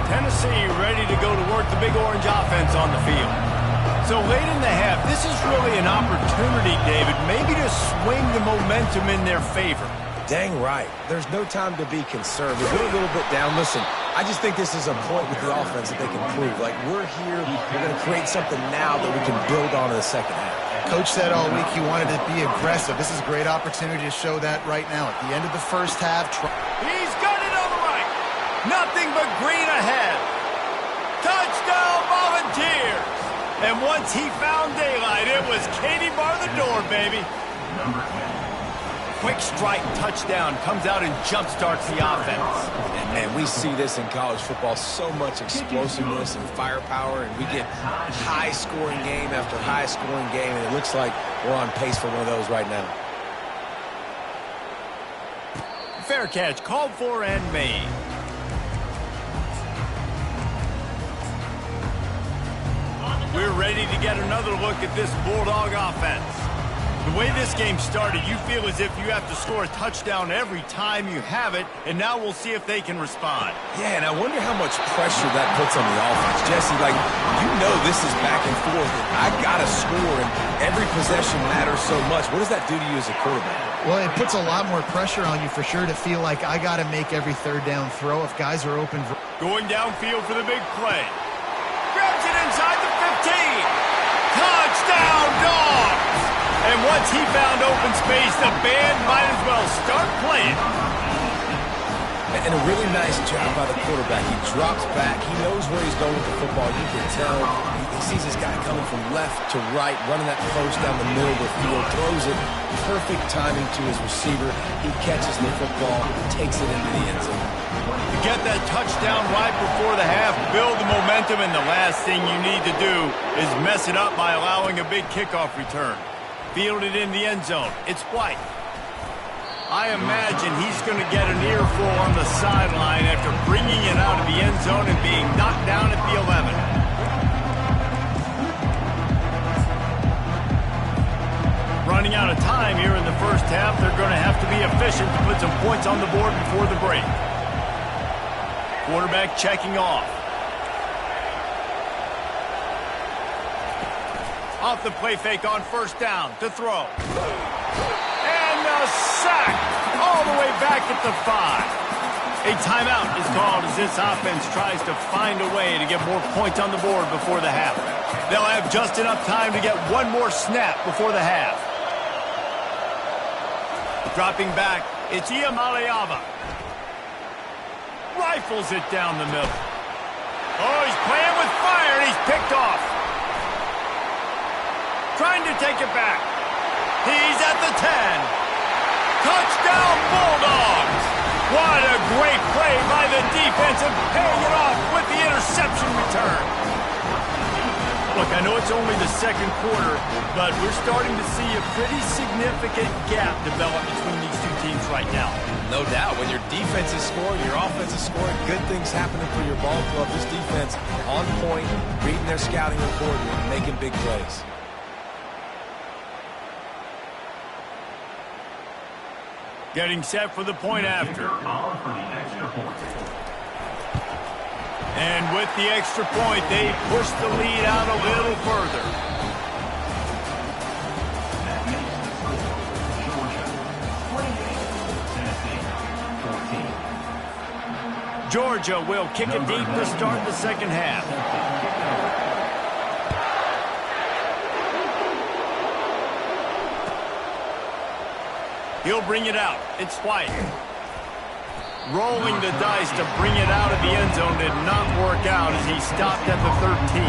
Tennessee ready to go to work the Big Orange offense on the field. So late in the half, this is really an opportunity, David, maybe to swing the momentum in their favor. Dang right. There's no time to be concerned. We're a little bit down. Listen, I just think this is a point with the offense that they can prove. Like, we're here, we're going to create something now that we can build on in the second half. Coach said all week he wanted to be aggressive. This is a great opportunity to show that right now. At the end of the first half, he's got it on the right. Nothing but green ahead. Touchdown, Volunteers. And once he found daylight, it was Katie bar the door, baby. Quick strike touchdown comes out and jump-starts the offense. And, man, we see this in college football, so much explosiveness and firepower, and we get high-scoring game after high-scoring game, and it looks like we're on pace for one of those right now. Fair catch, called for and made. We're ready to get another look at this Bulldog offense. The way this game started, you feel as if you have to score a touchdown every time you have it, and now we'll see if they can respond. Yeah, and I wonder how much pressure that puts on the offense. Jesse, like, you know this is back and forth. I got to score, and every possession matters so much. What does that do to you as a quarterback? Well, it puts a lot more pressure on you for sure to feel like I got to make every third down throw if guys are open. Going downfield for the big play. Grabs it inside the 15. Touchdown, Dogs! And once he found open space, the band might as well start playing. And a really nice job by the quarterback. He drops back. He knows where he's going with the football. You can tell. He sees this guy coming from left to right, running that post down the middle of the field, throws it, perfect timing to his receiver. He catches the football, takes it into the end zone. To get that touchdown right before the half, build the momentum, and the last thing you need to do is mess it up by allowing a big kickoff return. Fielded in the end zone. It's White. I imagine he's going to get an earful on the sideline after bringing it out of the end zone and being knocked down at the 11. Running out of time here in the first half, they're going to have to be efficient to put some points on the board before the break. Quarterback checking off. Off the play fake on first down to throw. And a sack all the way back at the 5. A timeout is called as this offense tries to find a way to get more points on the board before the half. They'll have just enough time to get one more snap before the half. Dropping back, it's Iamaleava. Rifles it down the middle. Oh, he's playing with fire, and he's picked off. Trying to take it back. He's at the 10. Touchdown, Bulldogs! What a great play by the defense and paying it off with the interception return. Look, I know it's only the second quarter, but we're starting to see a pretty significant gap develop between these two teams right now. No doubt. When your defense is scoring, your offense is scoring, good things happening for your ball club. This defense on point, reading their scouting report, and making big plays. Getting set for the point after. And with the extra point, they push the lead out a little further. That makes the score Georgia 28, Tennessee 14. Georgia will kick it deep to start the second half. He'll bring it out. It's White. Rolling the dice to bring it out of the end zone did not work out as he stopped at the 13.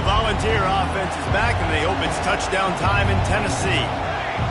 The Volunteer offense is back, and they hope it's touchdown time in Tennessee.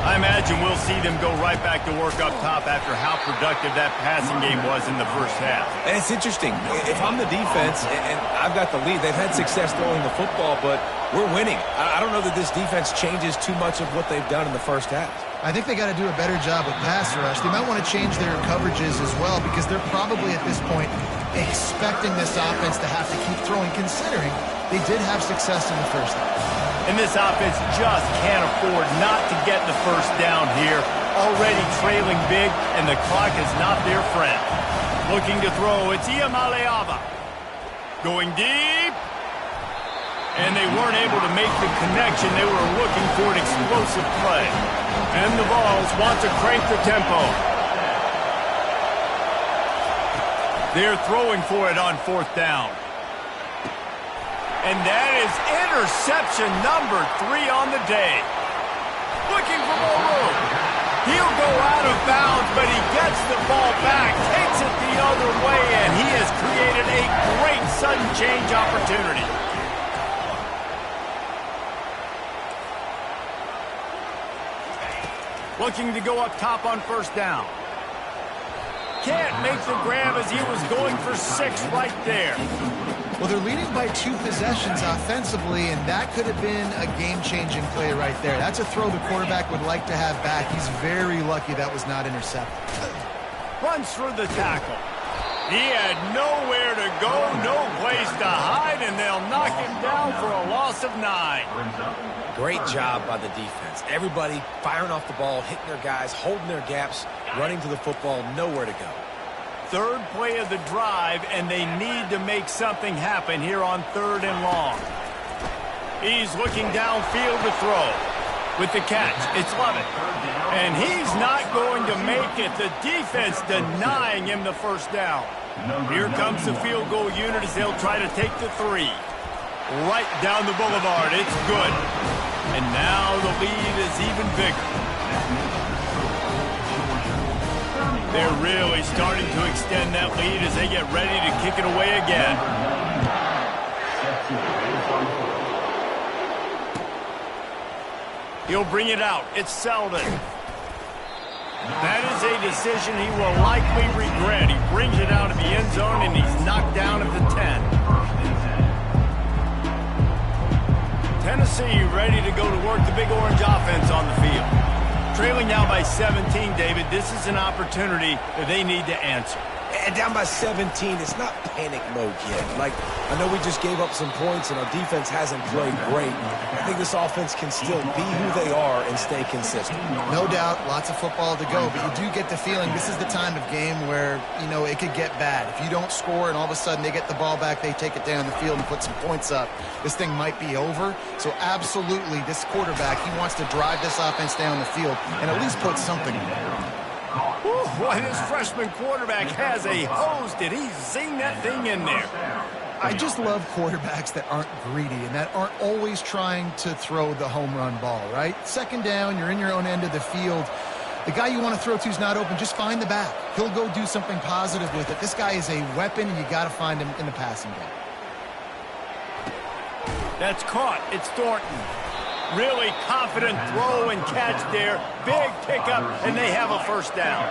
I imagine we'll see them go right back to work up top after how productive that passing game was in the first half. And it's interesting. If I'm the defense and I've got the lead, they've had success throwing the football, but we're winning. I don't know that this defense changes too much of what they've done in the first half. I think they got to do a better job with pass rush. They might want to change their coverages as well because they're probably at this point expecting this offense to have to keep throwing, considering they did have success in the first half. And this offense just can't afford not to get the first down here. Already trailing big, and the clock is not their friend. Looking to throw, it's Iamaleava. Going deep. And they weren't able to make the connection. They were looking for an explosive play. And the Vols want to crank the tempo. They're throwing for it on fourth down. And that is interception number 3 on the day. Looking for more room. He'll go out of bounds, but he gets the ball back, takes it the other way, and he has created a great sudden change opportunity. Looking to go up top on first down. Can't make the grab as he was going for 6 right there. Well, they're leading by 2 possessions offensively, and that could have been a game-changing play right there. That's a throw the quarterback would like to have back. He's very lucky that was not intercepted. Runs through the tackle. He had nowhere to go, no place to hide, and they'll knock him down for a loss of 9. Great job by the defense. Everybody firing off the ball, hitting their guys, holding their gaps, running to the football, nowhere to go. Third play of the drive, and they need to make something happen here on 3rd and long. He's looking downfield to throw. With the catch, it's Lovett. And he's not going to make it. The defense denying him the first down. Here comes the field goal unit as they'll try to take the 3. Right down the boulevard. It's good. And now the lead is even bigger. They're really starting to extend that lead as they get ready to kick it away again. He'll bring it out. It's Selden. That is a decision he will likely regret. He brings it out of the end zone, and he's knocked down at the 10. Tennessee ready to go to work the Big Orange offense on the field. Trailing now by 17, David. This is an opportunity that they need to answer. And down by 17, it's not panic mode yet. Like, I know we just gave up some points and our defense hasn't played great. I think this offense can still be who they are and stay consistent. No doubt, lots of football to go, but you do get the feeling this is the time of game where, you know, it could get bad. If you don't score and all of a sudden they get the ball back, they take it down the field and put some points up, this thing might be over. So absolutely, this quarterback, he wants to drive this offense down the field and at least put something in there. Boy, this freshman quarterback has a hose. Did he zing that thing in there? I just love quarterbacks that aren't greedy and that aren't always trying to throw the home run ball, right? 2nd down, you're in your own end of the field. The guy you want to throw to is not open. Just find the back. He'll go do something positive with it. This guy is a weapon, and you got to find him in the passing game. That's caught. It's Thornton. Really confident throw and catch there. Big pickup, and they have a first down.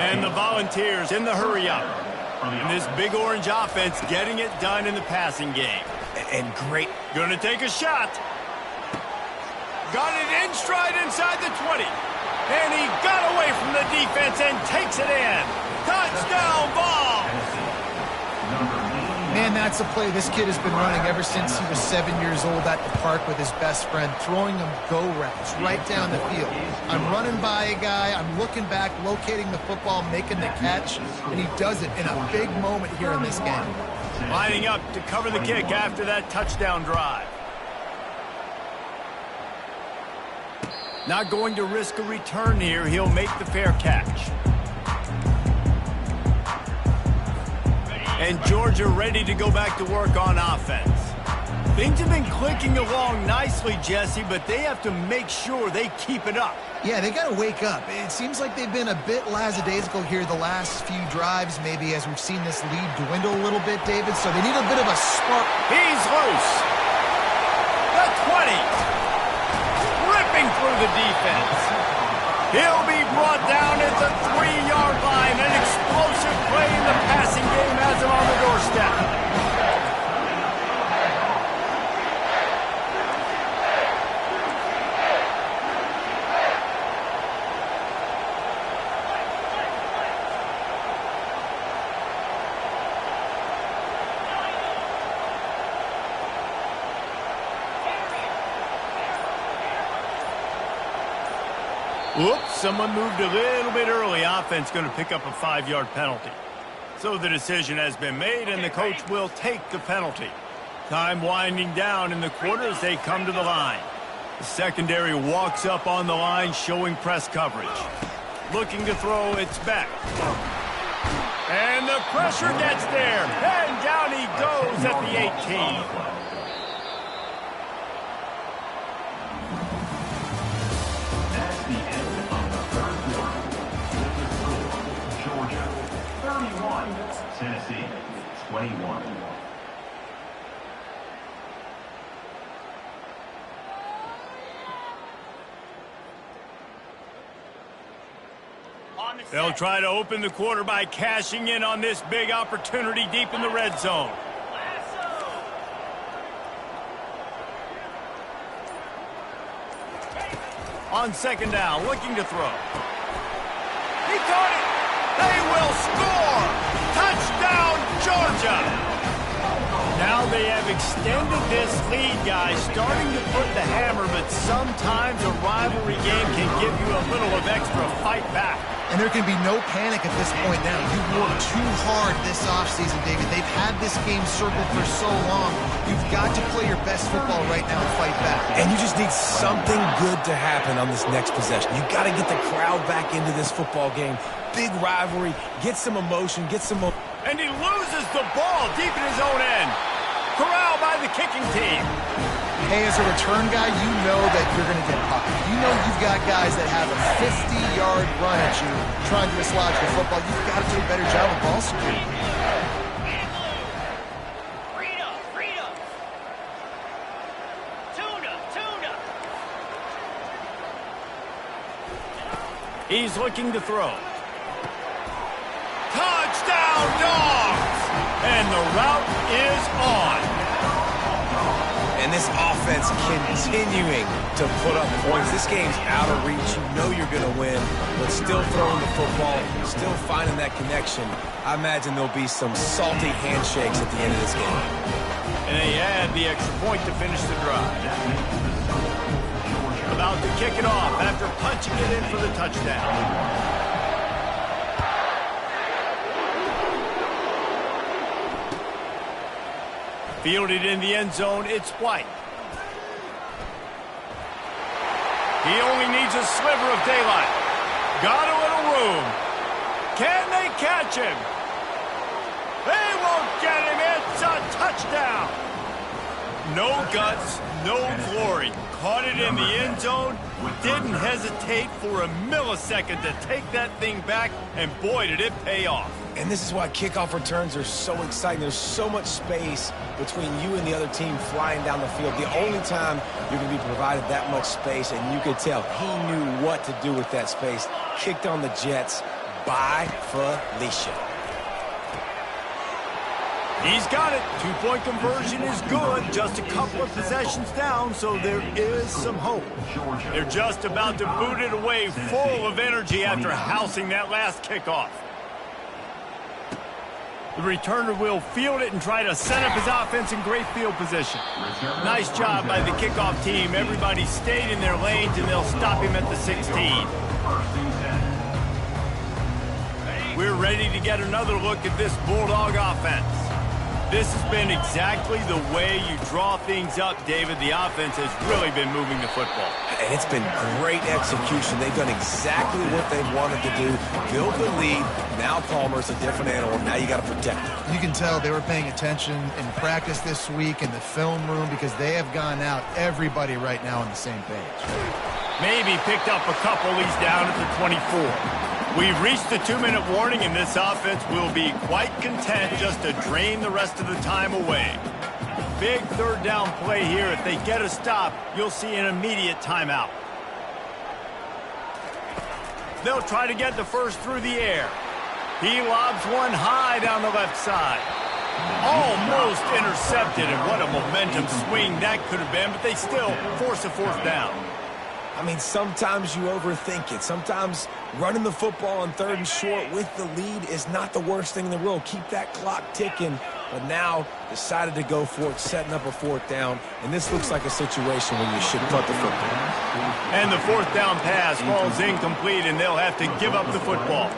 And the Volunteers in the hurry-up. And this Big Orange offense getting it done in the passing game. And great. Gonna take a shot. Got it in stride inside the 20. And he got away from the defense and takes it in. Touchdown ball! Man, that's a play this kid has been running ever since he was 7 years old at the park with his best friend, throwing him go routes right down the field. I'm running by a guy, I'm looking back, locating the football, making the catch, and he does it in a big moment here in this game. Lining up to cover the kick after that touchdown drive. Not going to risk a return here. He'll make the fair catch. And Georgia ready to go back to work on offense. Things have been clicking along nicely, Jesse, but they have to make sure they keep it up. Yeah, they got to wake up. It seems like they've been a bit lackadaisical here the last few drives, maybe as we've seen this lead dwindle a little bit, David, so they need a bit of a spark. He's loose. The 20. Ripping through the defense. He'll be brought down at the 3-yard line. An explosive play in the passing game has him on the doorstep. Whoops, someone moved a little bit early. Offense going to pick up a 5-yard penalty. So the decision has been made, and the coach will take the penalty. Time winding down in the quarter as they come to the line. The secondary walks up on the line, showing press coverage. Looking to throw, it's back. And the pressure gets there, and down he goes at the 18. Tennessee, 21. They'll try to open the quarter by cashing in on this big opportunity deep in the red zone. On 2nd down, looking to throw. He caught it. They will score. Touchdown, Georgia! Now they have extended this lead, guys, starting to put the hammer, but sometimes a rivalry game can give you a little of extra fight back. And there can be no panic at this point now. You've worked too hard this offseason, David. They've had this game circled for so long. You've got to play your best football right now and fight back. And you just need something good to happen on this next possession. You got to get the crowd back into this football game. Big rivalry. Get some emotion. Get some momentum. And he loses the ball deep in his own end. Corral by the kicking team. Hey, as a return guy, you know that you're going to get popped. You know you've got guys that have a 50-yard run at you trying to dislodge the football. You've got to do a better job of ball screening. He's looking to throw. Touchdown, Dogs! And the route is on. And this offense continuing to put up points. This game's out of reach. You know you're going to win, but still throwing the football, still finding that connection. I imagine there'll be some salty handshakes at the end of this game. And they add the extra point to finish the drive. About to kick it off after punching it in for the touchdown. Fielded in the end zone, it's White. He only needs a sliver of daylight. Got a little room. Can they catch him? They won't get him. It's a touchdown. No guts, no glory. Caught it in the end zone. Didn't hesitate for a millisecond to take that thing back, and boy, did it pay off. And this is why kickoff returns are so exciting. There's so much space between you and the other team flying down the field. The only time you're going to be provided that much space, and you could tell he knew what to do with that space. Kicked on the Jets by Felicia. He's got it. Two-point conversion is good. Just a couple of possessions down, so there is some hope. They're just about to boot it away, full of energy after housing that last kickoff. The returner will field it and try to set up his offense in great field position. Nice job by the kickoff team. Everybody stayed in their lanes, and they'll stop him at the 16. We're ready to get another look at this Bulldog offense. This has been exactly the way you draw things up, David. The offense has really been moving the football. And it's been great execution. They've done exactly what they've wanted to do. Build the lead. Now Palmer's a different animal. Now you got to protect him. You can tell they were paying attention in practice this week in the film room because they have gone out, everybody right now on the same page. Maybe picked up a couple. He's down at the 24. We've reached the 2-minute warning, and this offense will be quite content just to drain the rest of the time away. Big third down play here. If they get a stop, you'll see an immediate timeout. They'll try to get the first through the air. He lobs one high down the left side. Almost intercepted, and what a momentum swing that could have been, but they still force a fourth down. I mean, sometimes you overthink it. Sometimes running the football on 3rd and short with the lead is not the worst thing in the world. Keep that clock ticking. But now decided to go for it, setting up a 4th down. And this looks like a situation where you should punt the football. And the 4th down pass falls incomplete, and they'll have to give up the football.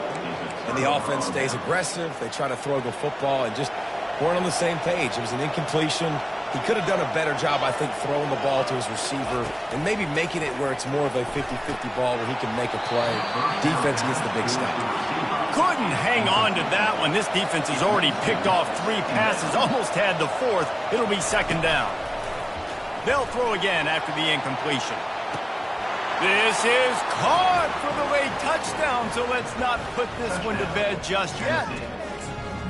And the offense stays aggressive. They try to throw the football and just weren't on the same page. It was an incompletion. He could have done a better job, I think, throwing the ball to his receiver and maybe making it where it's more of a 50-50 ball where he can make a play. Defense gets the big stop. Couldn't hang on to that one. This defense has already picked off 3 passes, almost had the 4th. It'll be 2nd down. They'll throw again after the incompletion. This is caught for the late touchdown, so let's not put this one to bed just yet.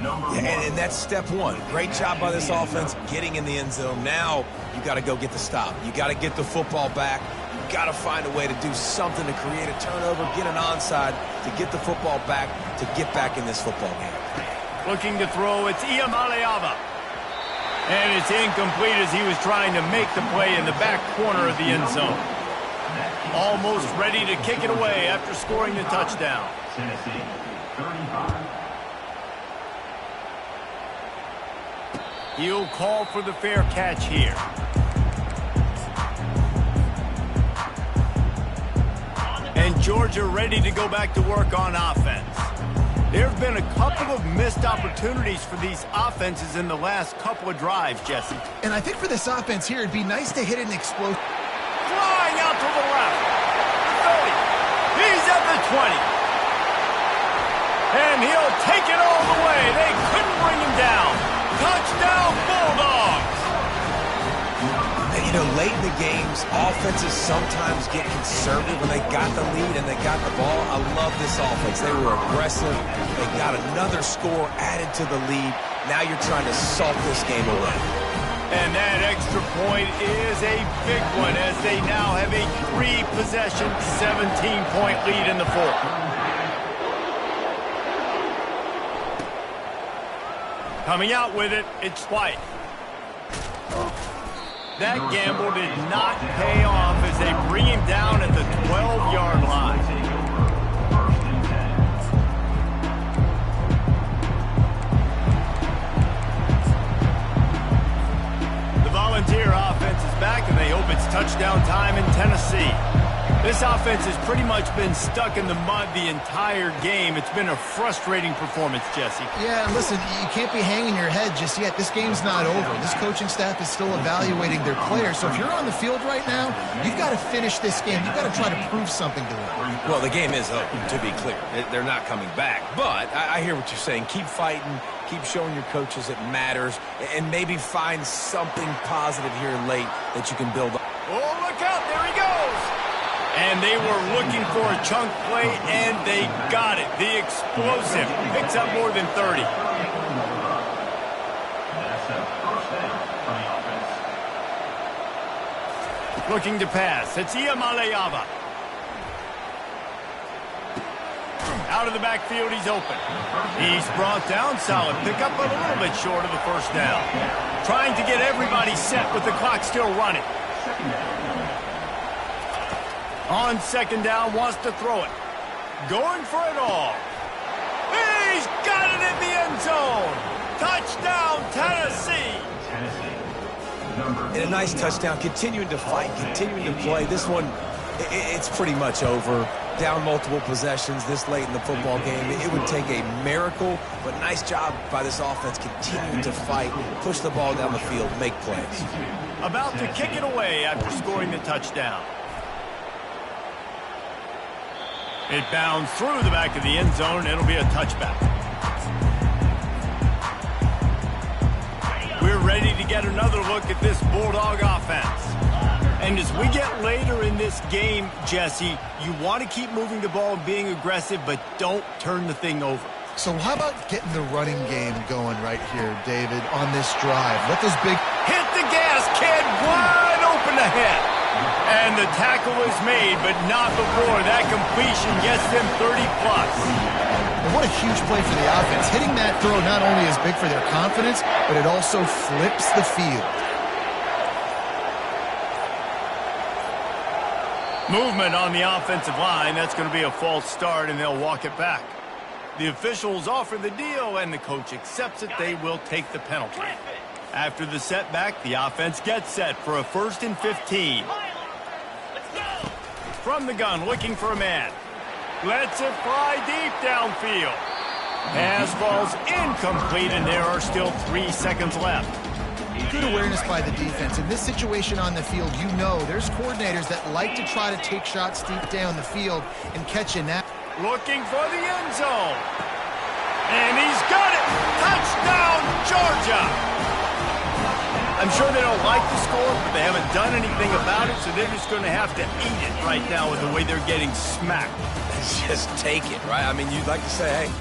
And that's step 1. Great job by this offense getting in the end zone. Now you got to go get the stop. You got to get the football back. You got to find a way to do something to create a turnover, get an onside, to get the football back, to get back in this football game. Looking to throw, it's Iamaleava. And it's incomplete as he was trying to make the play in the back corner of the end zone. Almost ready to kick it away after scoring the touchdown. Tennessee, 35. He'll call for the fair catch here. And Georgia ready to go back to work on offense. There have been a couple of missed opportunities for these offenses in the last couple of drives, Jesse. And I think for this offense here, it'd be nice to hit an explosive. Flying out to the left. The 30. He's at the 20. And he'll take it all the way. They couldn't bring him down. Touchdown, Bulldogs. And, you know, late in the games, offenses sometimes get conservative when they got the lead and they got the ball. I love this offense. They were aggressive. They got another score added to the lead. Now you're trying to salt this game away. And that extra point is a big one as they now have a 3-possession, 17-point lead in the fourth. Coming out with it, it's White. That gamble did not pay off as they bring him down at the 12-yard line. The Volunteer offense is back, and they hope it's touchdown time in Tennessee. This offense has pretty much been stuck in the mud the entire game. It's been a frustrating performance, Jesse. Yeah, listen, you can't be hanging your head just yet. This game's not over. This coaching staff is still evaluating their players. So if you're on the field right now, you've got to finish this game. You've got to try to prove something to them. Well, the game is over, to be clear. They're not coming back. But I hear what you're saying. Keep fighting. Keep showing your coaches it matters. And maybe find something positive here late that you can build on. Oh, look out. There he goes. And they were looking for a chunk play, and they got it. The explosive picks up more than 30. Looking to pass. It's Iamaleava. Out of the backfield, he's open. He's brought down. Solid pickup, but a little bit short of the first down. Trying to get everybody set with the clock still running. On second down, wants to throw it. Going for it all. He's got it in the end zone. Touchdown, Tennessee. And a nice touchdown, continuing to fight, continuing to play. This one, it's pretty much over. Down multiple possessions this late in the football game. It would take a miracle, but nice job by this offense continuing to fight, push the ball down the field, make plays. About to kick it away after scoring the touchdown. It bounds through the back of the end zone. It'll be a touchback. We're ready to get another look at this Bulldog offense. And as we get later in this game, Jesse, you want to keep moving the ball and being aggressive, but don't turn the thing over. So how about getting the running game going right here, David, on this drive? Let those big... Hit the gas, kid! Wide open ahead. And the tackle is made, but not before that completion gets them 30-plus. And what a huge play for the offense. Hitting that throw not only is big for their confidence, but it also flips the field. Movement on the offensive line. That's going to be a false start, and they'll walk it back. The officials offer the deal, and the coach accepts it. They will take the penalty. After the setback, the offense gets set for a 1st and 15. From the gun, looking for a man. Lets it fly deep downfield. Pass falls incomplete, and there are still 3 seconds left. Good awareness by the defense. In this situation on the field, you know there's coordinators that like to try to take shots deep down the field and catch a nap. Looking for the end zone. And he's got it. Touchdown, Georgia. I'm sure they don't like the score, but they haven't done anything about it, so they're just going to have to eat it right now with the way they're getting smacked. Just take it, right? I mean, you'd like to say, hey,